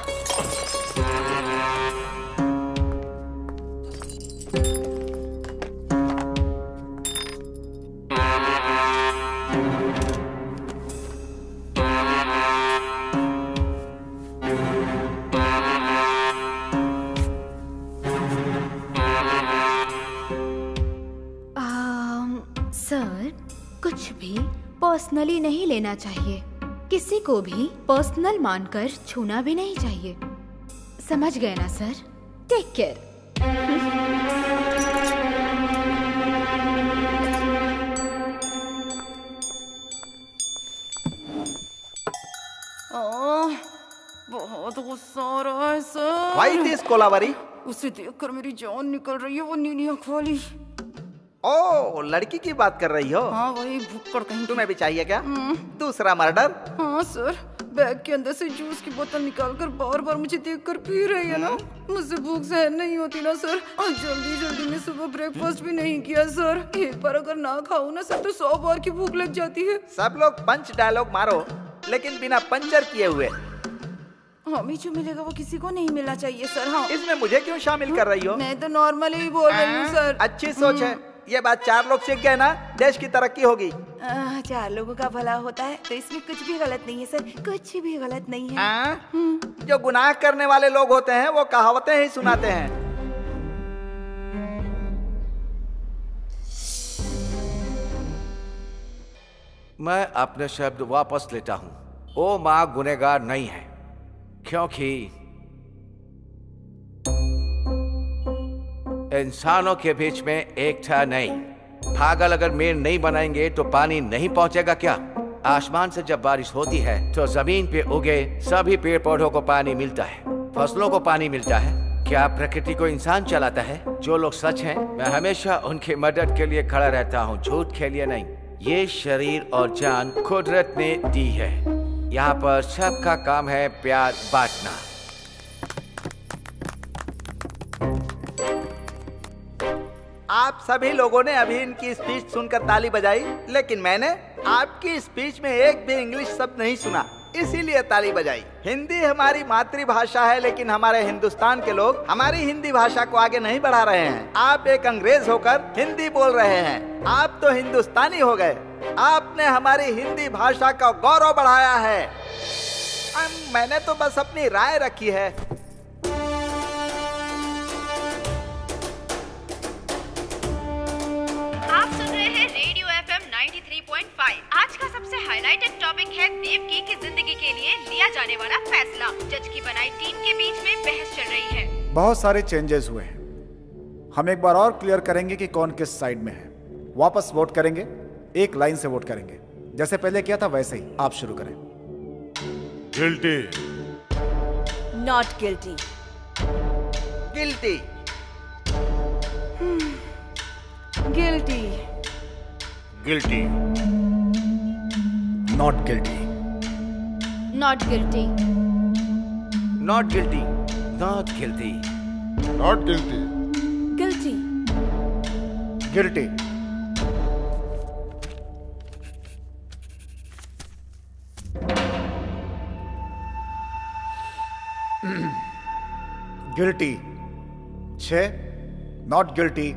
सर, कुछ भी पर्सनली नहीं लेना चाहिए। किसी को भी पर्सनल मानकर छूना भी नहीं चाहिए। समझ गए ना सर? Take care. बहुत गुस्सा आ रहा है सर। Why this Kolaveri? उसे देखकर मेरी जान निकल रही है, वो नीली आँख वाली। ओ, लड़की की बात कर रही हो? हाँ, वही भुक्कड़ कहीं। तुम्हें भी चाहिए क्या? दूसरा मर्डर? हाँ सर, बैग के अंदर से जूस की बोतल निकालकर बार बार मुझे देखकर पी रही है ना। मुझसे भूख सहन नहीं होती ना सर। और जल्दी जल्दी में सुबह ब्रेकफास्ट भी नहीं किया सर। एक बार अगर ना खाऊं ना सर तो 100 बार की भूख लग जाती है। सब लोग पंच डायलॉग मारो लेकिन बिना पंचर किए हुए। हमें जो मिलेगा वो किसी को नहीं मिलना चाहिए सर। हाँ, इसमें मुझे क्यों शामिल कर रही हो? मैं तो नॉर्मली ही बोल रही हूँ सर। अच्छी सोच है। ये बात 4 लोग सीख गए ना, देश की तरक्की होगी। 4 लोगों का भला होता है तो इसमें कुछ भी गलत नहीं है सर, कुछ भी गलत नहीं है। जो गुनाह करने वाले लोग होते हैं वो कहावतें ही सुनाते हैं। मैं अपने शब्द वापस लेता हूं। वो माँ गुनहगार नहीं है, क्योंकि इंसानों के बीच में एकता नहीं। पागल अगर मेड़ नहीं बनाएंगे तो पानी नहीं पहुंचेगा क्या? आसमान से जब बारिश होती है तो जमीन पे उगे सभी पेड़ पौधों को पानी मिलता है, फसलों को पानी मिलता है। क्या प्रकृति को इंसान चलाता है? जो लोग सच हैं, मैं हमेशा उनकी मदद के लिए खड़ा रहता हूँ, झूठ के लिए नहीं। ये शरीर और जान कुदरत ने दी है। यहाँ पर सबका काम है प्यार बांटना। आप सभी लोगों ने अभी इनकी स्पीच सुनकर ताली बजाई, लेकिन मैंने आपकी स्पीच में एक भी इंग्लिश शब्द नहीं सुना, इसीलिए ताली बजाई। हिंदी हमारी मातृभाषा है, लेकिन हमारे हिंदुस्तान के लोग हमारी हिंदी भाषा को आगे नहीं बढ़ा रहे हैं। आप एक अंग्रेज होकर हिंदी बोल रहे हैं, आप तो हिंदुस्तानी हो गए। आपने हमारी हिंदी भाषा का गौरव बढ़ाया है। मैंने तो बस अपनी राय रखी है। आप सुन रहे हैं रेडियो FM 93.5। आज का सबसे हाईलाइटेड टॉपिक है देवकी की जिंदगी के लिए लिया जाने वाला फैसला। जज की बनाई टीम के बीच में बहस चल रही है। बहुत सारे चेंजेस हुए हैं। हम एक बार और क्लियर करेंगे कि कौन किस साइड में है। वापस वोट करेंगे, एक लाइन से वोट करेंगे, जैसे पहले किया था वैसे ही। आप शुरू करें। Guilty, not guilty, guilty, guilty, guilty, not guilty, not guilty, not guilty, not guilty, not guilty, guilty, guilty, guilty 6, not guilty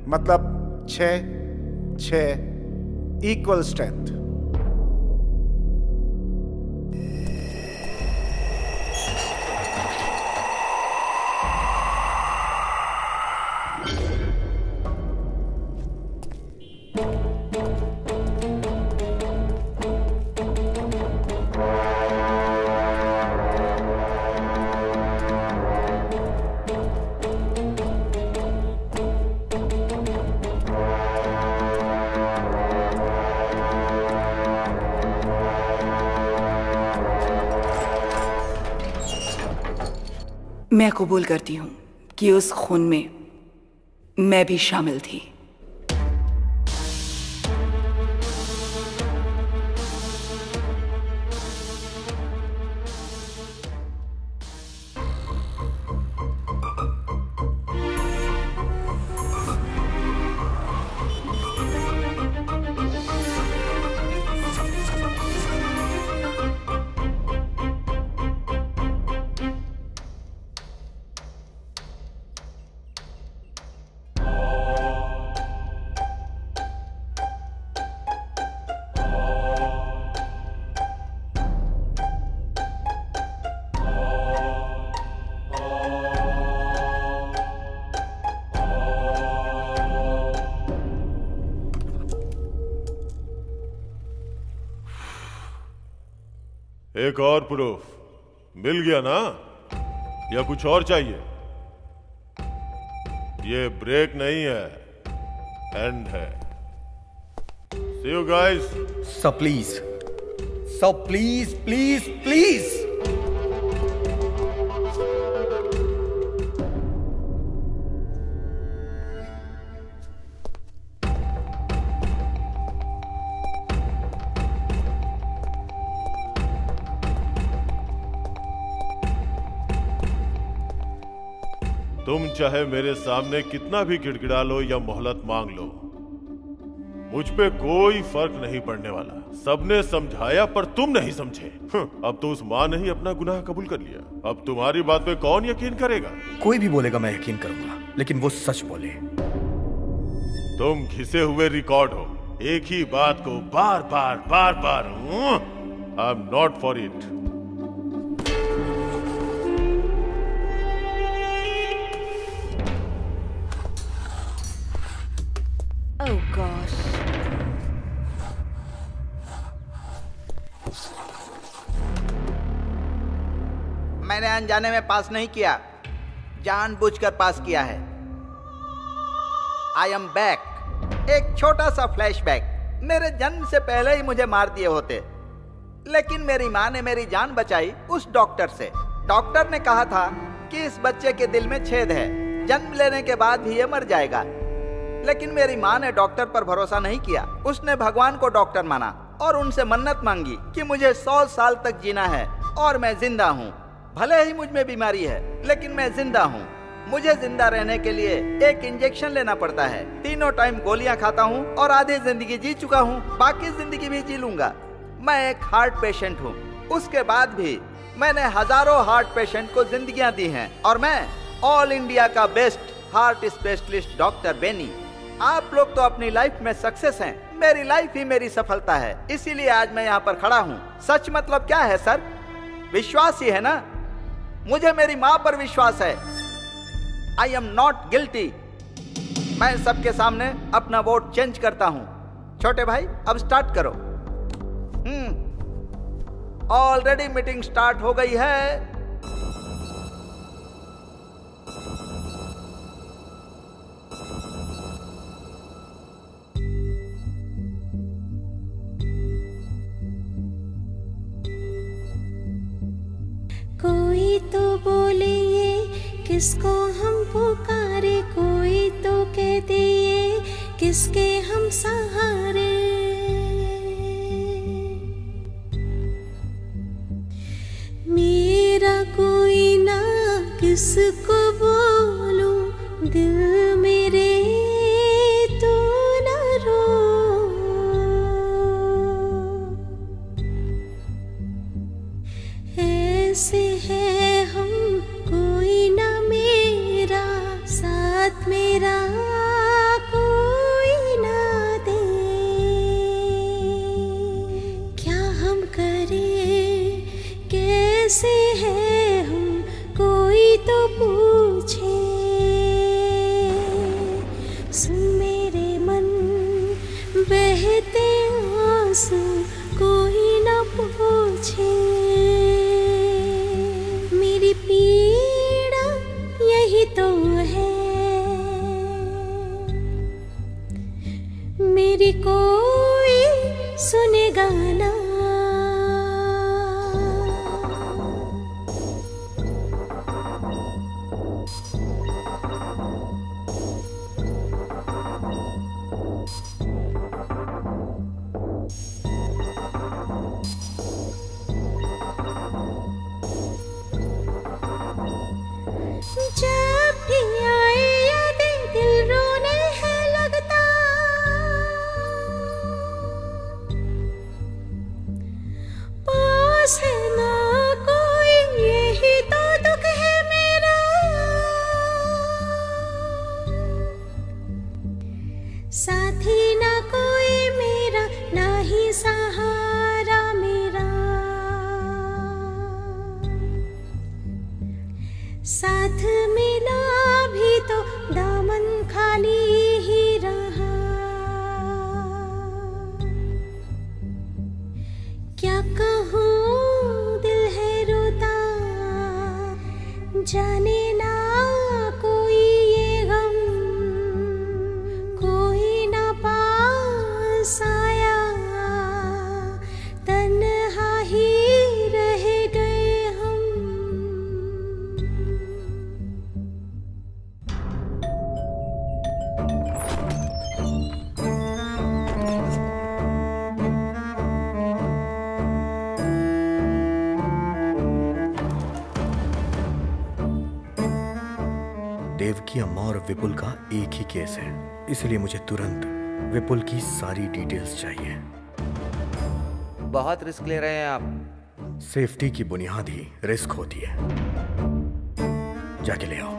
मतलब 6 इक्वल स्ट्रेंथ। मैं कबूल करती हूँ कि उस खून में मैं भी शामिल थी। एक और प्रूफ मिल गया ना, या कुछ और चाहिए? ये ब्रेक नहीं है, एंड है। See you guys. Sir please, sir please please please. तुम चाहे मेरे सामने कितना भी गिड़गिड़ा लो या मोहलत मांग लो, मुझ पे कोई फर्क नहीं पड़ने वाला। सबने समझाया पर तुम नहीं समझे। अब तो उस माँ ने ही अपना गुनाह कबूल कर लिया। अब तुम्हारी बात पे कौन यकीन करेगा? कोई भी बोलेगा मैं यकीन करूंगा, लेकिन वो सच बोले। तुम घिसे हुए रिकॉर्ड हो, एक ही बात को बार बार I am not for it. Oh gosh. मैंने अनजाने में पास नहीं किया, जानबूझकर पास किया है। I am back. एक छोटा सा फ्लैशबैक। मेरे जन्म से पहले ही मुझे मार दिए होते, लेकिन मेरी माँ ने मेरी जान बचाई उस डॉक्टर से। डॉक्टर ने कहा था कि इस बच्चे के दिल में छेद है, जन्म लेने के बाद भी ये मर जाएगा। लेकिन मेरी माँ ने डॉक्टर पर भरोसा नहीं किया। उसने भगवान को डॉक्टर माना और उनसे मन्नत मांगी कि मुझे 100 साल तक जीना है और मैं जिंदा हूँ। भले ही मुझ में बीमारी है, लेकिन मैं जिंदा हूँ। मुझे जिंदा रहने के लिए एक इंजेक्शन लेना पड़ता है। तीनों टाइम गोलियां खाता हूँ और आधी जिंदगी जी चुका हूँ, बाकी जिंदगी भी जी लूंगा। मैं एक हार्ट पेशेंट हूँ। उसके बाद भी मैंने हजारों हार्ट पेशेंट को जिंदगियां दी हैं और मैं ऑल इंडिया का best heart specialist doctor Benny. आप लोग तो अपनी लाइफ में सक्सेस हैं, मेरी लाइफ ही मेरी सफलता है, इसीलिए आज मैं यहाँ पर खड़ा हूँ। सच मतलब क्या है सर? विश्वास ही है ना। मुझे मेरी माँ पर विश्वास है। आई एम नॉट गिल्टी। मैं सबके सामने अपना वोट चेंज करता हूँ। छोटे भाई अब स्टार्ट करो। ऑलरेडी मीटिंग स्टार्ट हो गई है। कोई तो बोले ये किसको हम पुकारे, कोई तो कहते ये किसके हम सहारे। मेरा कोई ना किसको बोलूं, दिल मेरे तू ना रो। ऐसे है हम, कोई ना मेरा साथ, मेरा कोई ना दे। क्या हम करें, कैसे है हम, कोई तो पूछे। सुन मेरे मन बहते आंसू, कोई ना पूछे। मेरी पीड़ा यही तो है, मेरी कोई सुनेगा ना। जब भी आए यादें दिल रोने है लगता, पास है ना कोई यही तो दुख है मेरा। साथी ना कोई मेरा, ना ही सहारा मेरा। साथ मिला भी तो दामन खाली ही रहा। क्या कहूँ दिल है रोता, जाने ना कोई ये गम, कोई ना पास आया, तन्हा ही रह गए हम। देव की अम्मा और विपुल का एक ही केस है, इसलिए मुझे तुरंत विपुल की सारी डिटेल्स चाहिए। बहुत रिस्क ले रहे हैं आप। सेफ्टी की बुनियाद ही रिस्क होती है। जाके ले आओ।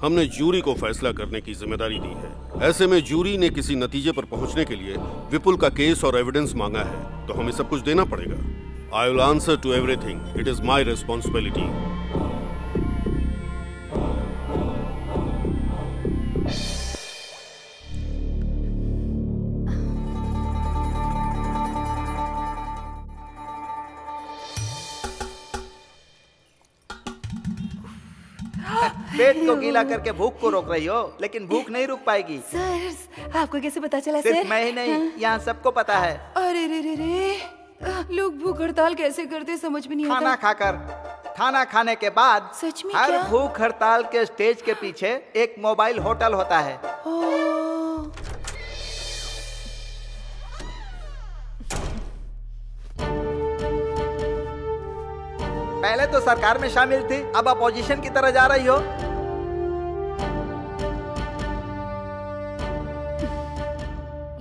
हमने जूरी को फैसला करने की जिम्मेदारी दी है। ऐसे में जूरी ने किसी नतीजे पर पहुंचने के लिए विपुल का केस और एविडेंस मांगा है, तो हमें सब कुछ देना पड़ेगा। I will answer to everything. It is my responsibility. पेट को गीला करके भूख को रोक रही हो, लेकिन भूख नहीं रुक पाएगी। सर, आपको कैसे पता चला सर? सिर्फ मैं ही नहीं, यहाँ सबको पता है। अरे रे रे रे, लोग भूख हड़ताल कैसे करते समझ में नहीं आता। खाना खाकर, खाना खाने के बाद सच में हर क्या? भूख हड़ताल के स्टेज के पीछे एक मोबाइल होटल होता है। पहले तो सरकार में शामिल थी, अब अपोजिशन की तरह जा रही हो।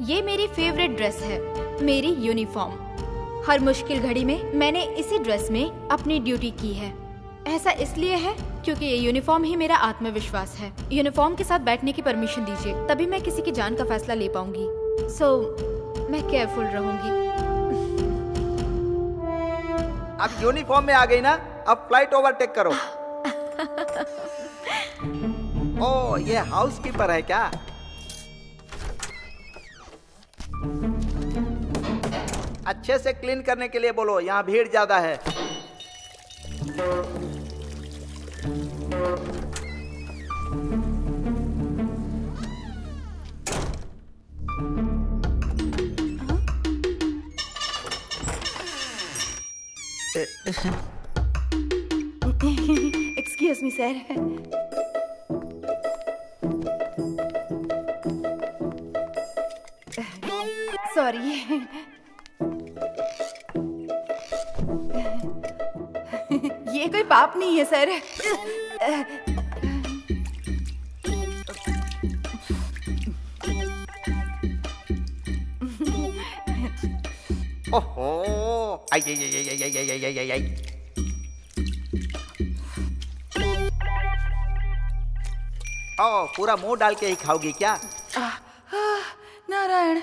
ये मेरी फेवरेट ड्रेस है, मेरी यूनिफॉर्म। हर मुश्किल घड़ी में मैंने इसी ड्रेस में अपनी ड्यूटी की है। ऐसा इसलिए है क्योंकि ये यूनिफॉर्म ही मेरा आत्मविश्वास है। यूनिफॉर्म के साथ बैठने की परमिशन दीजिए, तभी मैं किसी की जान का फैसला ले पाऊंगी। मैं केयरफुल रहूंगी। अब यूनिफॉर्म में आ गई ना, अब फ्लाइट ओवरटेक करो। ओ, ये हाउसकीपर है क्या? अच्छे से क्लीन करने के लिए बोलो, यहाँ भीड़ ज्यादा है। Excuse me sir. सॉरी। ये कोई पाप नहीं है सर। ओहो, आई आई आई आई आई आई आई आई आई। ओ, पूरा मुंह डाल के ही खाओगी क्या? Narayan.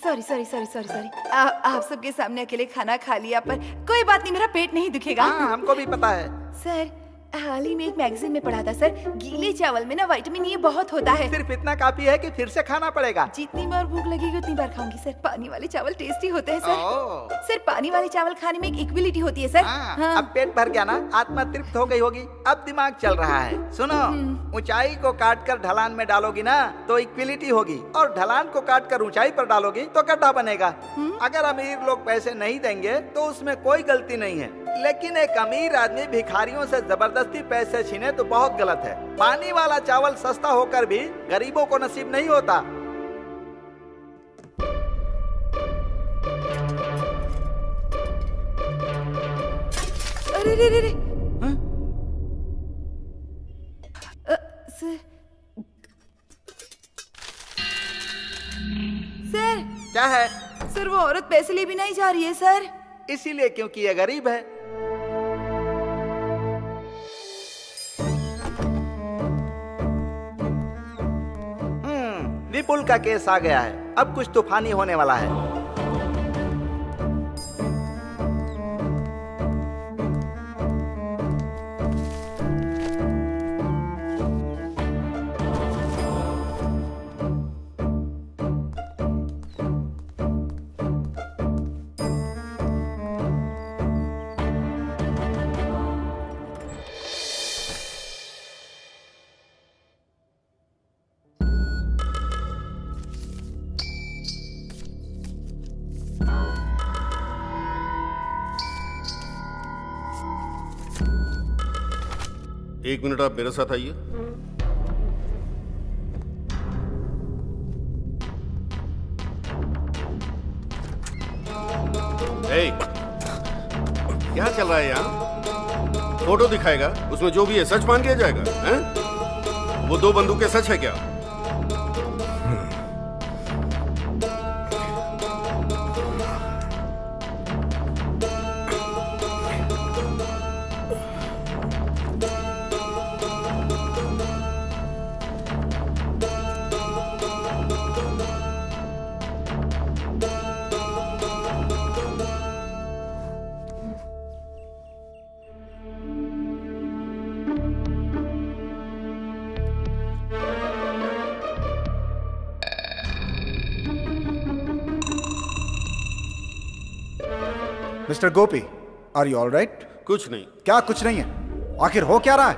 Sorry sorry sorry sorry sorry. आप सबके सामने अकेले खाना खा लिया, पर कोई बात नहीं, मेरा पेट नहीं दुखेगा। हाँ, हमको भी पता है। सर, हाल ही में एक मैगजीन में पढ़ा था सर, गीले चावल में ना विटामिन ए बहुत होता है। सिर्फ इतना काफी है कि फिर से खाना पड़ेगा। जितनी बार भूख लगेगी उतनी बार खाऊंगी सर। पानी वाले चावल टेस्टी होते हैं सर। सर, पानी वाले चावल खाने में एक इक्विलिटी होती है सर। हाँ। अब पेट भर गया ना, आत्मा तृप्त हो गई होगी, अब दिमाग चल रहा है। सुनो, ऊंचाई को काट कर ढलान में डालोगी ना तो इक्विलिटी होगी, और ढलान को काट कर ऊंचाई पर डालोगी तो गड्ढा बनेगा। अगर अमीर लोग पैसे नहीं देंगे तो उसमें कोई गलती नहीं है, लेकिन एक अमीर आदमी भिखारियों से जबरदस्ती पैसे छीने तो बहुत गलत है। पानी वाला चावल सस्ता होकर भी गरीबों को नसीब नहीं होता। अरे रे रे रे। सर, क्या है? सर, वो औरत पैसे लिए बिना ही जा रही है सर। इसीलिए क्योंकि ये गरीब है। विपुल का केस आ गया है, अब कुछ तूफानी होने वाला है। एक मिनट, आप मेरे साथ आइए। क्या चल रहा है यहाँ? फोटो दिखाएगा, उसमें जो भी है सच मान लिया जाएगा, हैं? वो 2 बंदूकें सच है क्या? Mister Gopi, are you all right? कुछ नहीं। क्या कुछ नहीं है? आखिर हो क्या रहा है?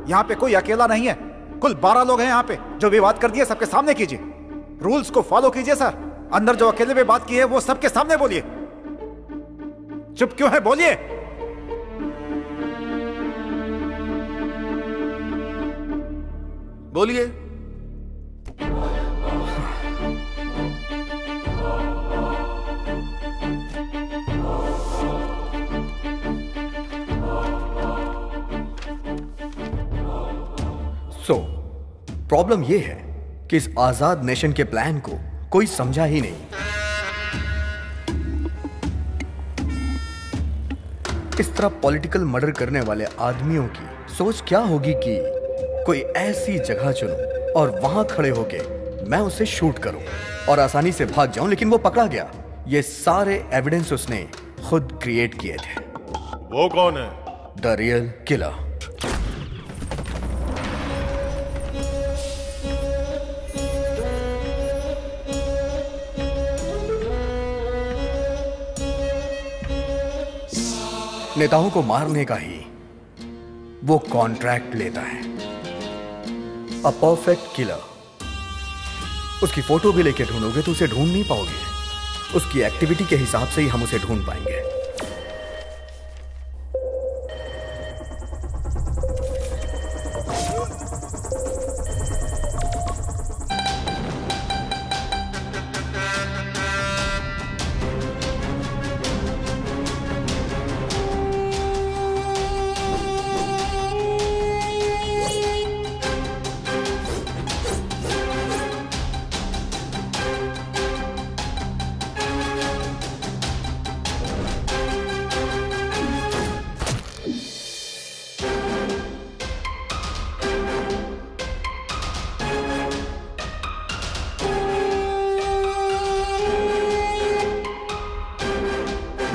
यहाँ पे कोई अकेला नहीं है, कुल 12 लोग हैं यहाँ पे। जो भी बात कर दी है सबके सामने कीजिए, रूल्स को फॉलो कीजिए सर। अंदर जो अकेले में बात की है वो सबके सामने बोलिए। चुप क्यों है, बोलिए। बोलिए। प्रॉब्लम यह है कि इस आजाद नेशन के प्लान को कोई समझा ही नहीं। इस तरह पॉलिटिकल मर्डर करने वाले आदमियों की सोच क्या होगी कि कोई ऐसी जगह चुनूं और वहां खड़े होके मैं उसे शूट करूं और आसानी से भाग जाऊं, लेकिन वो पकड़ा गया। ये सारे एविडेंस उसने खुद क्रिएट किए थे। वो कौन है? The real killer. नेताओं को मारने का ही वो कॉन्ट्रैक्ट लेता है। A perfect killer. उसकी फोटो भी लेके ढूंढोगे तो उसे ढूंढ नहीं पाओगे। उसकी एक्टिविटी के हिसाब से ही हम उसे ढूंढ पाएंगे।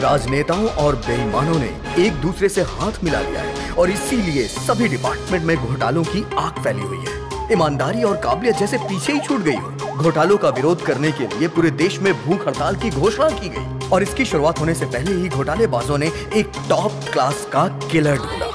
राजनेताओं और बेईमानों ने एक दूसरे से हाथ मिला लिया है और इसीलिए सभी डिपार्टमेंट में घोटालों की आग फैली हुई है। ईमानदारी और काबिलियत जैसे पीछे ही छूट गई हो। घोटालों का विरोध करने के लिए पूरे देश में भूख हड़ताल की घोषणा की गई और इसकी शुरुआत होने से पहले ही घोटालेबाजों ने एक टॉप क्लास का किलर ढूंढा।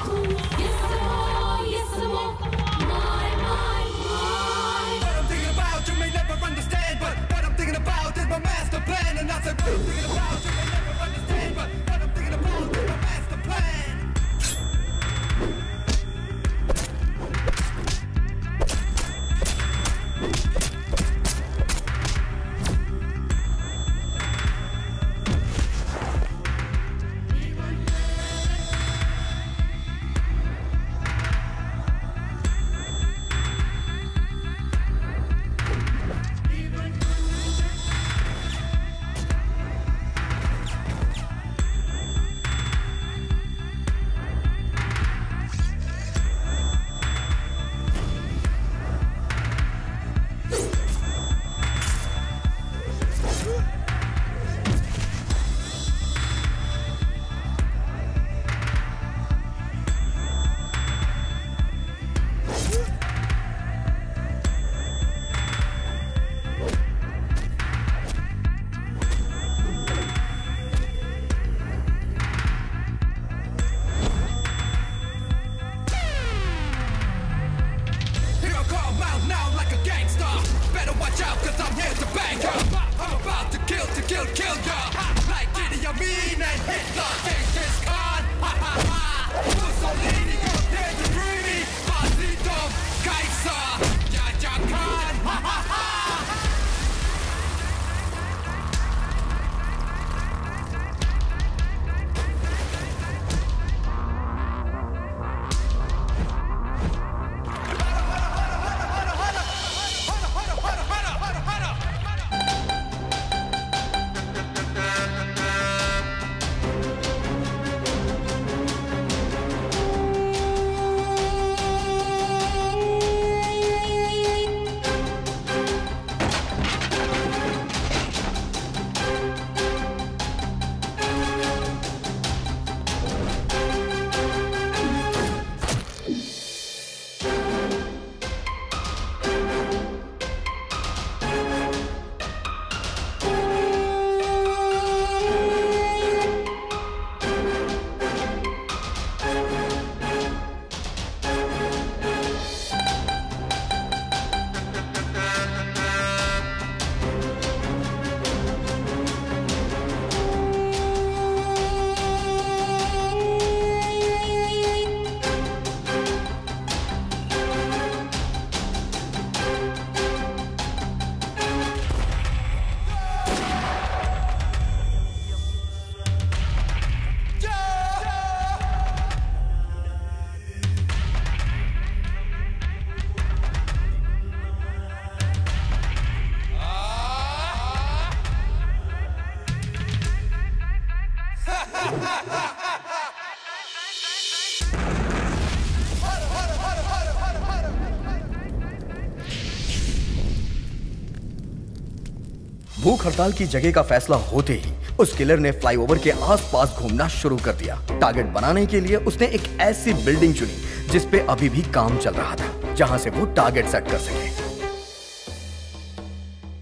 भूख हड़ताल की जगह का फैसला होते ही उस किलर ने फ्लाईओवर के आसपास घूमना शुरू कर दिया। टारगेट बनाने के लिए उसने एक ऐसी बिल्डिंग चुनी जिस पे अभी भी काम चल रहा था, जहां से वो टारगेट सेट कर सके।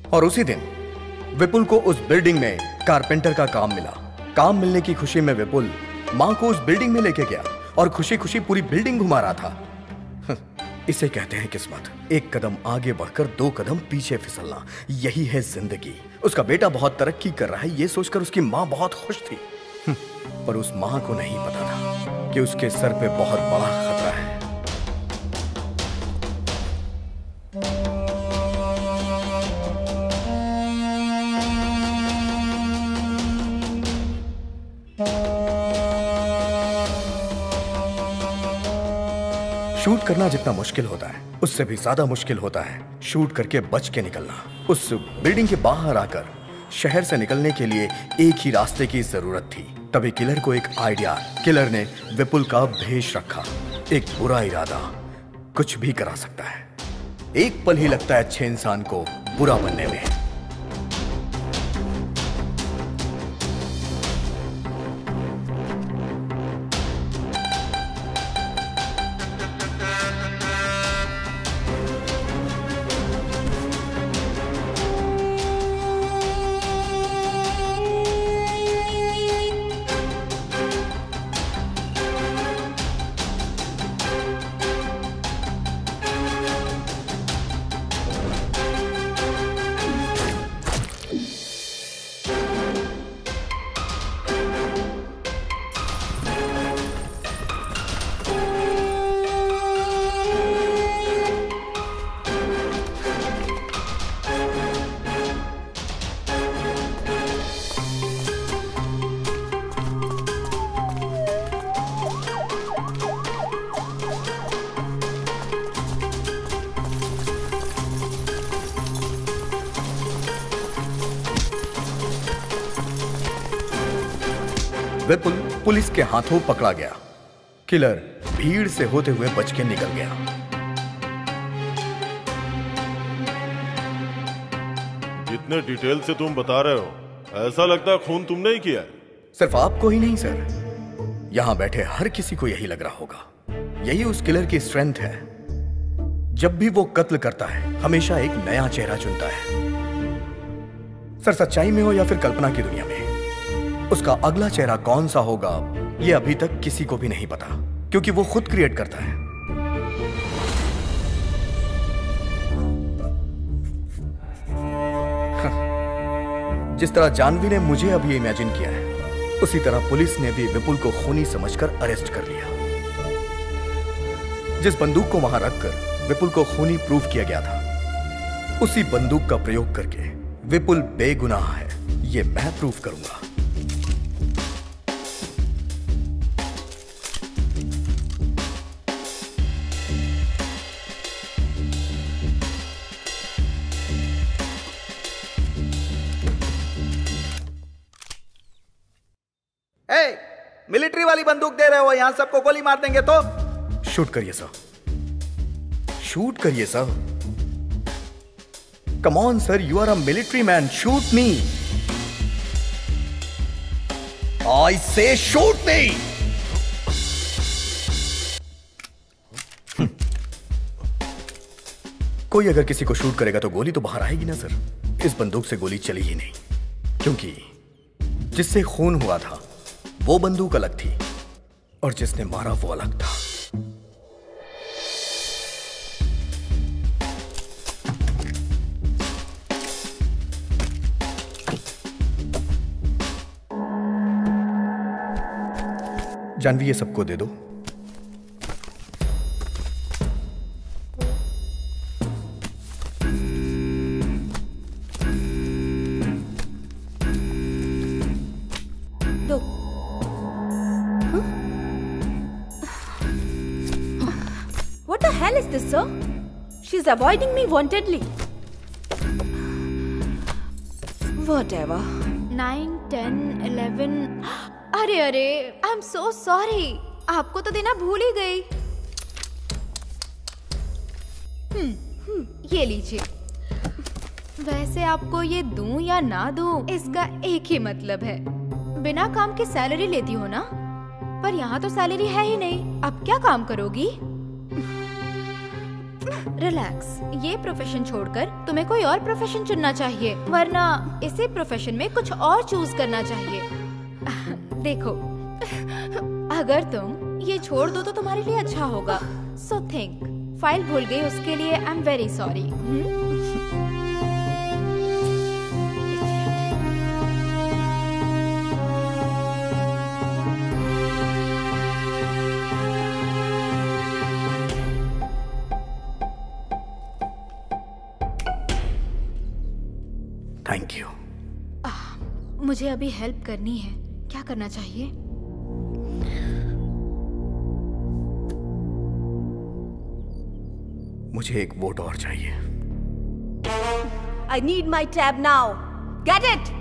और उसी दिन विपुल को उस बिल्डिंग में कारपेंटर का काम मिला। काम मिलने की खुशी में विपुल मां को उस बिल्डिंग में लेके गया और खुशी खुशी पूरी बिल्डिंग घुमा रहा था। इसे कहते हैं किस्मत। एक कदम आगे बढ़कर 2 कदम पीछे फिसलना, यही है जिंदगी। उसका बेटा बहुत तरक्की कर रहा है, ये सोचकर उसकी मां बहुत खुश थी। पर उस मां को नहीं पता था कि उसके सर पे बहुत बड़ा खतरा है। शूट करना जितना मुश्किल होता है उससे भी ज्यादा मुश्किल होता है शूट करके बच के निकलना। उस बिल्डिंग के बाहर आकर शहर से निकलने के लिए एक ही रास्ते की जरूरत थी। तभी किलर को एक आइडिया। किलर ने विपुल का भेष रखा। एक बुरा इरादा कुछ भी करा सकता है। एक पल ही लगता है अच्छे इंसान को बुरा बनने में। विपुल पुलिस के हाथों पकड़ा गया। किलर भीड़ से होते हुए बच के निकल गया। जितने डिटेल से तुम बता रहे हो, ऐसा लगता है खून तुमने ही किया है। सिर्फ आपको ही नहीं सर, यहां बैठे हर किसी को यही लग रहा होगा। यही उस किलर की स्ट्रेंथ है। जब भी वो कत्ल करता है हमेशा एक नया चेहरा चुनता है। सर सच्चाई में हो या फिर कल्पना की दुनिया में, उसका अगला चेहरा कौन सा होगा ये अभी तक किसी को भी नहीं पता, क्योंकि वो खुद क्रिएट करता है। जिस तरह जानवी ने मुझे अभी इमेजिन किया है, उसी तरह पुलिस ने भी विपुल को खूनी समझकर अरेस्ट कर लिया। जिस बंदूक को वहां रखकर विपुल को खूनी प्रूफ किया गया था, उसी बंदूक का प्रयोग करके विपुल बेगुनाह है ये मैं प्रूफ करूंगा। मिलिट्री वाली बंदूक दे रहे हो, यहां सबको गोली मार देंगे तो। शूट करिए सर, शूट करिए sir. Come on sir, you are a military man, shoot me. I say shoot मी। कोई अगर किसी को शूट करेगा तो गोली तो बाहर आएगी ना सर। इस बंदूक से गोली चली ही नहीं, क्योंकि जिससे खून हुआ था वो बंदूक अलग थी और जिसने मारा वो अलग था। जानवी ये सबको दे दो। What the hell is this, sir? She's avoiding me wantedly. Whatever. 9, 10, 11. अरे अरे, I'm so sorry. आपको तो देना भूल ही गई। ये लीजिए। वैसे आपको ये दूं या ना दूं, इसका एक ही मतलब है, बिना काम की सैलरी लेती हो ना। पर यहाँ तो सैलरी है ही नहीं, अब क्या काम करोगी? रिलैक्स, ये प्रोफेशन छोड़कर तुम्हें कोई और प्रोफेशन चुनना चाहिए, वरना इसी प्रोफेशन में कुछ और चूज करना चाहिए। देखो, अगर तुम ये छोड़ दो तो तुम्हारे लिए अच्छा होगा। So think. फाइल भूल गई उसके लिए I am very sorry. Thank you. मुझे अभी हेल्प करनी है, क्या करना चाहिए? मुझे एक वोट और चाहिए। I need my tab now. Get it?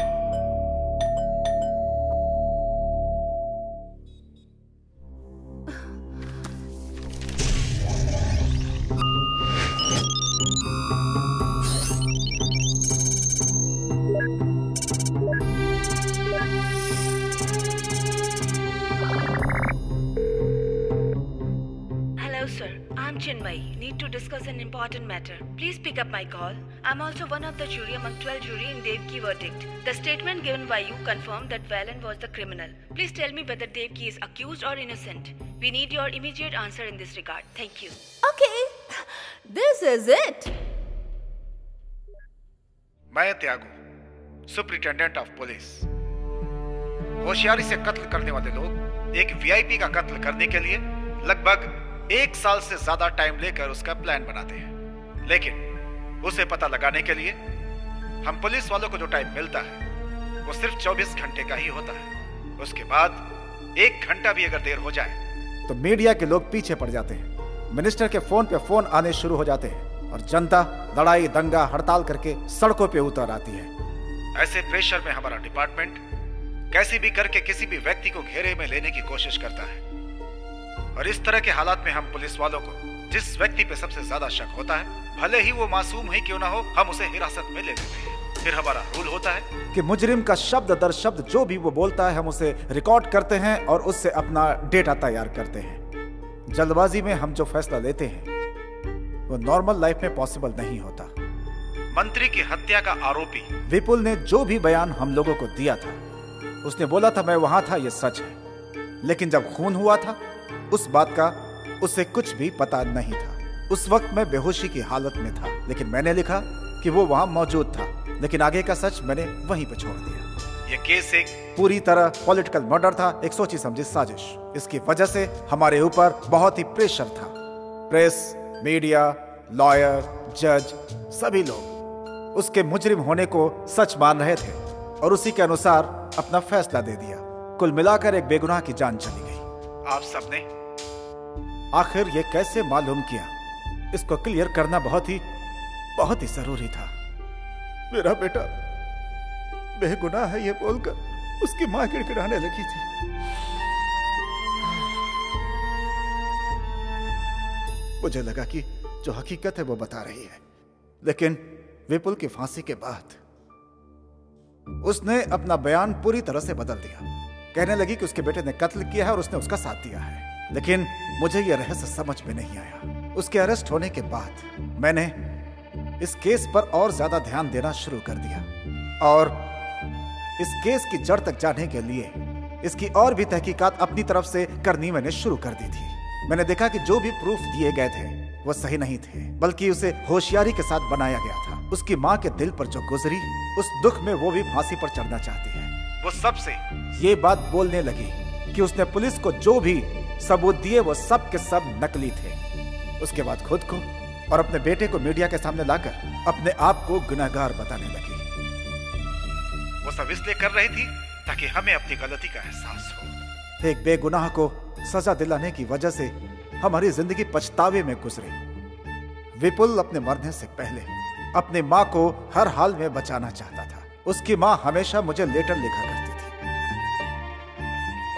Discuss an important matter. Please pick up my call. I'm also one of the jury among 12 jury in Devki verdict. The statement given by you confirmed that Valen was the criminal. Please tell me whether Devki is accused or innocent. We need your immediate answer in this regard. Thank you. Okay, this is it. मैं त्यागू, सुपरिटेंडेंट ऑफ पुलिस। होशियारी से कत्ल करने वाले लोग एक वीआईपी का कत्ल करने के लिए लगभग 1 साल से ज्यादा टाइम लेकर उसका प्लान बनाते हैं, लेकिन उसे पता लगाने के लिए हम पुलिस वालों को जो टाइम मिलता है वो सिर्फ 24 घंटे का ही होता है। उसके बाद 1 घंटा भी अगर देर हो जाए तो मीडिया के लोग पीछे पड़ जाते हैं, मिनिस्टर के फोन पे फोन आने शुरू हो जाते हैं और जनता लड़ाई दंगा हड़ताल करके सड़कों पे उतर आती है। ऐसे प्रेशर में हमारा डिपार्टमेंट कैसी भी करके किसी भी व्यक्ति को घेरे में लेने की कोशिश करता है, और इस तरह के हालात में हम पुलिस वालों को जिस व्यक्ति पे सबसे ज्यादा शक होता है, भले ही वो मासूम ही क्यों ना हो, हम उसे हिरासत में ले लेते हैं। फिर हमारा रूल होता है कि मुजरिम का शब्द दर शब्द जो भी वो बोलता है हम उसे रिकॉर्ड करते हैं और उससे अपना डेटा तैयार करते हैं। जल्दबाजी में हम जो फैसला लेते हैं वो नॉर्मल लाइफ में पॉसिबल नहीं होता। मंत्री की हत्या का आरोपी विपुल ने जो भी बयान हम लोगों को दिया था, उसने बोला था मैं वहां था, ये सच है, लेकिन जब खून हुआ था उस बात का उसे कुछ भी पता नहीं था। उस वक्त मैं बेहोशी की हालत में था, लेकिन मैंने लिखा कि वो वहां मौजूद था, लेकिन आगे का सच मैंने वहीं पे छोड़ दिया। ये केस एक पूरी तरह पॉलिटिकल मर्डर था, एक सोची समझी साजिश। इसकी वजह से हमारे ऊपर बहुत ही प्रेशर था। प्रेस, मीडिया, लॉयर, जज, सभी लोग उसके मुजरिम होने को सच मान रहे थे और उसी के अनुसार अपना फैसला दे दिया। कुल मिलाकर एक बेगुनाह की जान चली गई। आप सबने आखिर ये कैसे मालूम किया, इसको क्लियर करना बहुत ही जरूरी था। मेरा बेटा बेगुनाह है ये बोलकर उसकी मां गिड़गिड़ाने लगी थी। मुझे लगा कि जो हकीकत है वो बता रही है, लेकिन विपुल की फांसी के बाद उसने अपना बयान पूरी तरह से बदल दिया। कहने लगी कि उसके बेटे ने कत्ल किया है और उसने उसका साथ दिया है, लेकिन मुझे यह रहस्य समझ में नहीं आया। उसके अरेस्ट होने के बाद मैंने इस केस पर और ज्यादा ध्यान देना शुरू कर दिया और इस केस की जड़ तक जाने के लिए इसकी और भी तहकीकात अपनी तरफ से करनी मैंने शुरू कर दी थी। मैंने देखा कि जो भी प्रूफ दिए गए थे वो सही नहीं थे, बल्कि उसे होशियारी के साथ बनाया गया था। उसकी माँ के दिल पर जो गुजरी, उस दुख में वो भी फांसी पर चढ़ना चाहती है। वो सबसे ये बात बोलने लगी कि उसने पुलिस को जो भी सबूत दिए वो सब के सब नकली थे। उसके बाद खुद को और अपने बेटे को मीडिया के सामने लाकर अपने आप को गुनहगार बताने लगी। वो सब इसलिए कर रही थी ताकि हमें अपनी गलती का एहसास हो। एक बेगुनाह को सजा दिलाने की वजह से हमारी जिंदगी पछतावे में गुजरी। विपुल अपने मरने से पहले अपनी माँ को हर हाल में बचाना चाहता था। उसकी माँ हमेशा मुझे लेटर लिखा करती थी।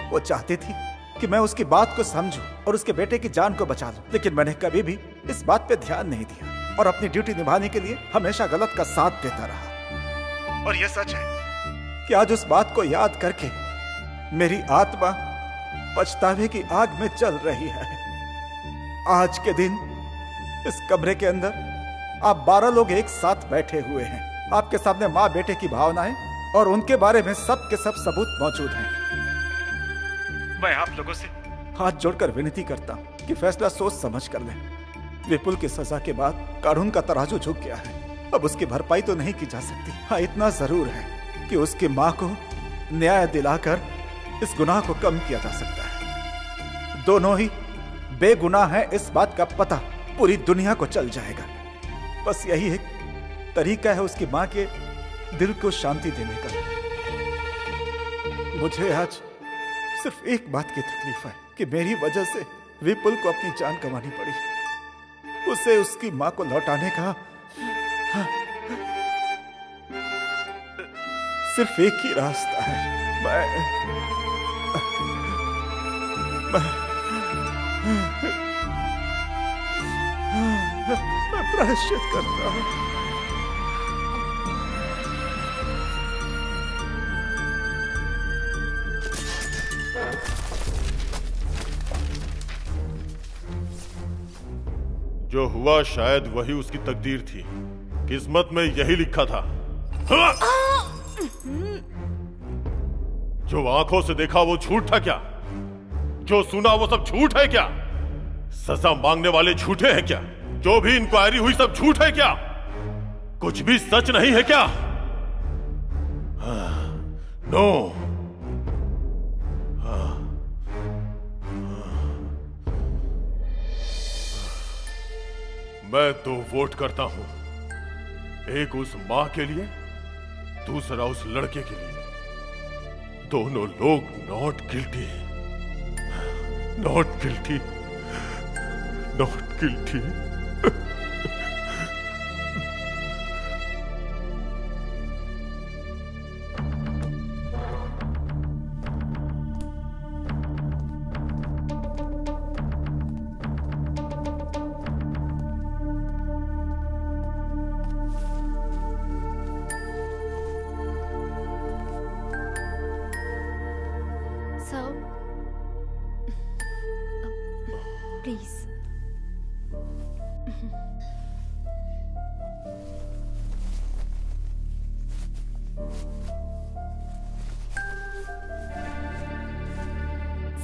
वो चाहती थी कि मैं उसकी बात को समझूं और उसके बेटे की जान को बचा लूं, लेकिन मैंने कभी भी इस बात पे ध्यान नहीं दिया। और अपनी ड्यूटी निभाने के लिए हमेशा गलत का साथ देता रहा। और यह सच है कि आज उस बात को याद करके मेरी आत्मा पछतावे की आग में जल रही है। आज के दिन इस कमरे के अंदर आप 12 लोग एक साथ बैठे हुए हैं। आपके सामने माँ बेटे की भावनाएं और उनके बारे में सब के सब सबूत मौजूद हैं। मैं आप लोगों से हाथ जोड़कर विनती करता हूं कि फैसला सोच समझ कर लें। विपुल की सजा के बाद कानून का तराजू झुक गया है। अब उसकी भरपाई तो नहीं की जा सकती। हाँ, इतना जरूर है कि उसकी माँ को न्याय दिलाकर इस गुनाह को कम किया जा सकता है। दोनों ही बेगुनाह हैं, इस बात का पता पूरी दुनिया को चल जाएगा। बस यही एक तरीका है उसकी माँ के दिल को शांति देने का। मुझे आज सिर्फ एक बात की तकलीफ है कि मेरी वजह से विपुल को अपनी जान गंवानी पड़ी। उसे उसकी माँ को लौटाने का सिर्फ एक ही रास्ता है। मैं प्रायश्चित करता हूँ। जो हुआ शायद वही उसकी तकदीर थी। किस्मत में यही लिखा था। जो आंखों से देखा वो झूठ था क्या? जो सुना वो सब झूठ है क्या? सजा मांगने वाले झूठे हैं क्या? जो भी इंक्वायरी हुई सब झूठ है क्या? कुछ भी सच नहीं है क्या? नो। मैं 2 वोट करता हूं, एक उस मां के लिए, दूसरा उस लड़के के लिए। दोनों लोग not guilty, not guilty, not guilty.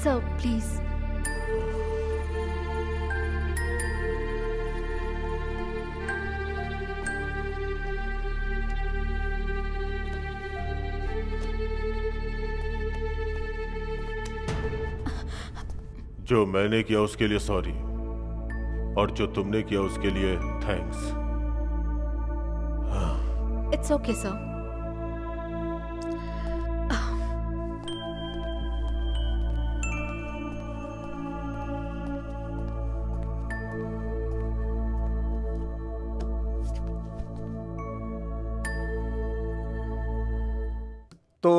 Sir, please. जो मैंने किया उसके लिए सॉरी, और जो तुमने किया उसके लिए थैंक्स। It's okay, sir. तो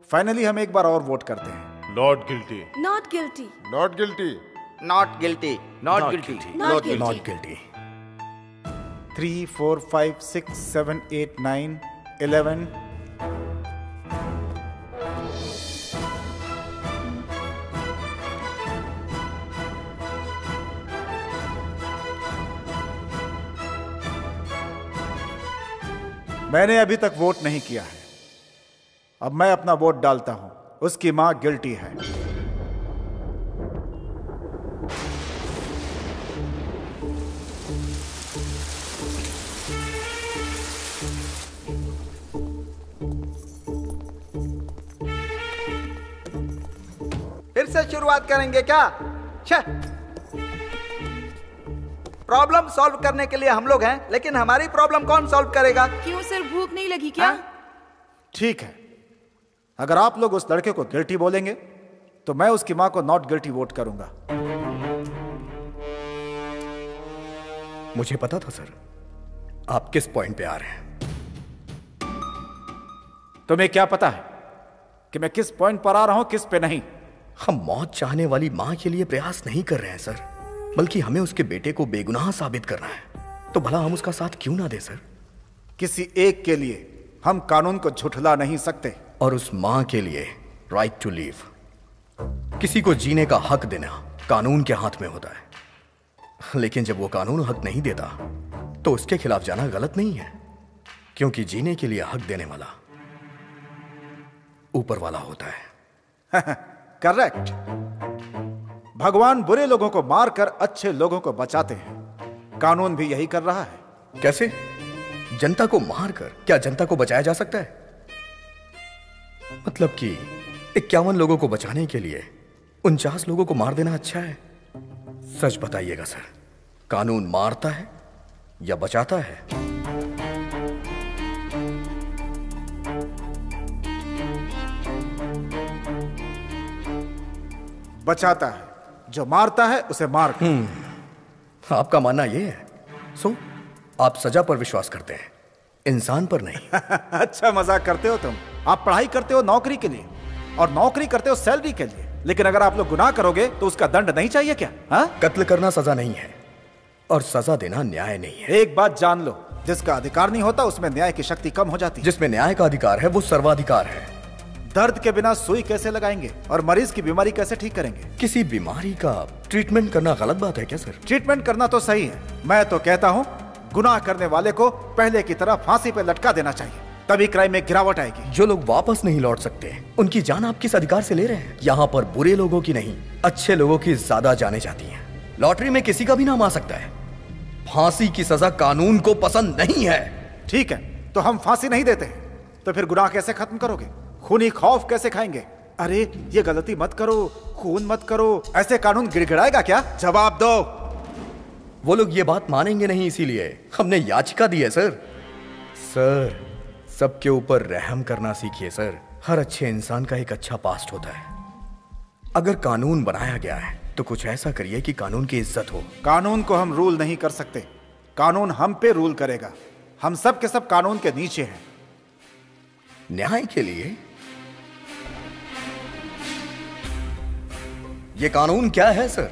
फाइनली हम एक बार और वोट करते हैं। Not guilty, not guilty, not guilty, not guilty, not guilty, not guilty. 3, 4, 5, 6, 7, 8, 9, 11। मैंने अभी तक वोट नहीं किया है। अब मैं अपना वोट डालता हूं। उसकी मां गिल्टी है। फिर से शुरुआत करेंगे क्या? प्रॉब्लम सॉल्व करने के लिए हम लोग हैं, लेकिन हमारी प्रॉब्लम कौन सॉल्व करेगा? क्यों सर, भूख नहीं लगी क्या? ठीक है, अगर आप लोग उस लड़के को गिल्टी बोलेंगे तो मैं उसकी मां को नॉट गिल्टी वोट करूंगा। मुझे पता था सर आप किस पॉइंट पे आ रहे हैं। तुम्हें क्या पता है कि मैं किस पॉइंट पर आ रहा हूं, किस पे नहीं? हम मौत चाहने वाली मां के लिए प्रयास नहीं कर रहे हैं सर, बल्कि हमें उसके बेटे को बेगुनाह साबित करना है। तो भला हम उसका साथ क्यों ना दे सर? किसी एक के लिए हम कानून को झुठला नहीं सकते। और उस मां के लिए राइट टू लीव, किसी को जीने का हक देना कानून के हाथ में होता है। लेकिन जब वो कानून हक नहीं देता तो उसके खिलाफ जाना गलत नहीं है, क्योंकि जीने के लिए हक देने वाला ऊपर वाला होता है। करेक्ट। भगवान बुरे लोगों को मारकर अच्छे लोगों को बचाते हैं। कानून भी यही कर रहा है। कैसे? जनता को मारकर क्या जनता को बचाया जा सकता है? मतलब कि 51 लोगों को बचाने के लिए 49 लोगों को मार देना अच्छा है? सच बताइएगा सर, कानून मारता है या बचाता है? बचाता है। जो मारता है उसे मार। आपका मानना यह है? सो आप सजा पर विश्वास करते हैं, इंसान पर नहीं। अच्छा मजाक करते हो तुम। आप पढ़ाई करते हो नौकरी के लिए और नौकरी करते हो सैलरी के लिए, लेकिन अगर आप लोग गुनाह करोगे तो उसका दंड नहीं चाहिए क्या? कत्ल करना सजा नहीं है और सजा देना न्याय नहीं है। एक बात जान लो, जिसका अधिकार नहीं होता उसमें न्याय की शक्ति कम हो जाती है। जिसमें न्याय का अधिकार है वो सर्वाधिकार है। दर्द के बिना सुई कैसे लगाएंगे और मरीज की बीमारी कैसे ठीक करेंगे? किसी बीमारी का ट्रीटमेंट करना गलत बात है क्या सर? ट्रीटमेंट करना तो सही है। मैं तो कहता हूँ गुनाह करने वाले को पहले की तरह फांसी पे लटका देना चाहिए, तभी क्राइम में गिरावट आएगी। जो लोग वापस नहीं लौट सकते उनकी जान आप किस अधिकार से ले रहे हैं? यहाँ पर बुरे लोगों की नहीं, अच्छे लोगों की ज्यादा जाने जाती हैं। लॉटरी में किसी का भी नाम आ सकता है। फांसी की सजा कानून को पसंद नहीं है। ठीक है, तो हम फांसी नहीं देते, तो फिर गुनाह कैसे खत्म करोगे? खूनी खौफ कैसे खाएंगे? अरे ये गलती मत करो, खून मत करो, ऐसे कानून गिड़गिड़ाएगा क्या? जवाब दो। वो लोग ये बात मानेंगे नहीं, इसीलिए हमने याचिका दी है सर। सर, सबके ऊपर रहम करना सीखिए सर। हर अच्छे इंसान का एक अच्छा पास्ट होता है। अगर कानून बनाया गया है तो कुछ ऐसा करिए कि कानून की इज्जत हो। कानून को हम रूल नहीं कर सकते, कानून हम पे रूल करेगा। हम सब के सब कानून के नीचे हैं। न्याय के लिए ये कानून क्या है सर?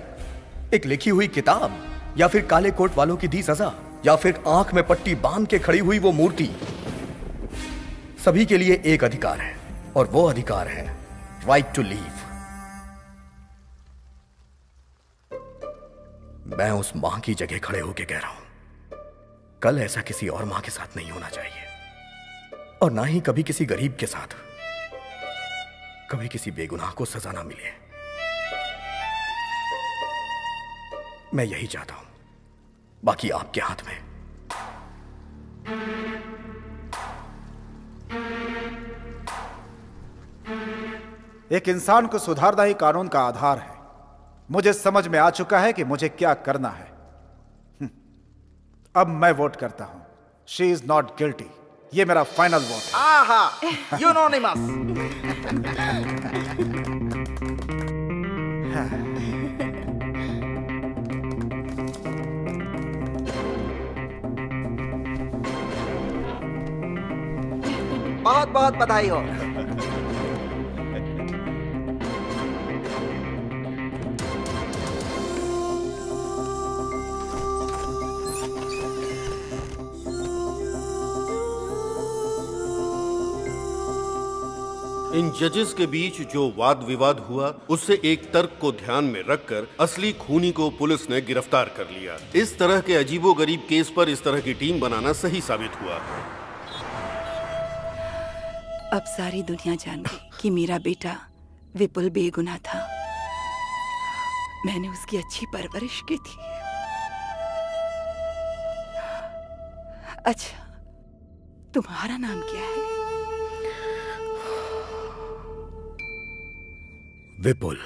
एक लिखी हुई किताब, या फिर काले कोट वालों की दी सजा, या फिर आंख में पट्टी बांध के खड़ी हुई वो मूर्ति? सभी के लिए एक अधिकार है और वो अधिकार है राइट टू लीव। मैं उस मां की जगह खड़े होकर कह रहा हूं, कल ऐसा किसी और मां के साथ नहीं होना चाहिए, और ना ही कभी किसी गरीब के साथ, कभी किसी बेगुनाह को सजा ना मिले। मैं यही चाहता हूं, बाकी आपके हाथ में। एक इंसान को सुधारना ही कानून का आधार है। मुझे समझ में आ चुका है कि मुझे क्या करना है। अब मैं वोट करता हूं, शी इज नॉट गिल्टी। ये मेरा फाइनल वोट है। आहा, यूनोनिमस। बहुत बहुत बधाई हो। इन जजेस के बीच जो वाद विवाद हुआ उससे एक तर्क को ध्यान में रखकर असली खूनी को पुलिस ने गिरफ्तार कर लिया। इस तरह के अजीबोगरीब केस पर इस तरह की टीम बनाना सही साबित हुआ। अब सारी दुनिया जान गई कि मेरा बेटा विपुल बेगुनाह था। मैंने उसकी अच्छी परवरिश की थी। अच्छा, तुम्हारा नाम क्या है? विपुल।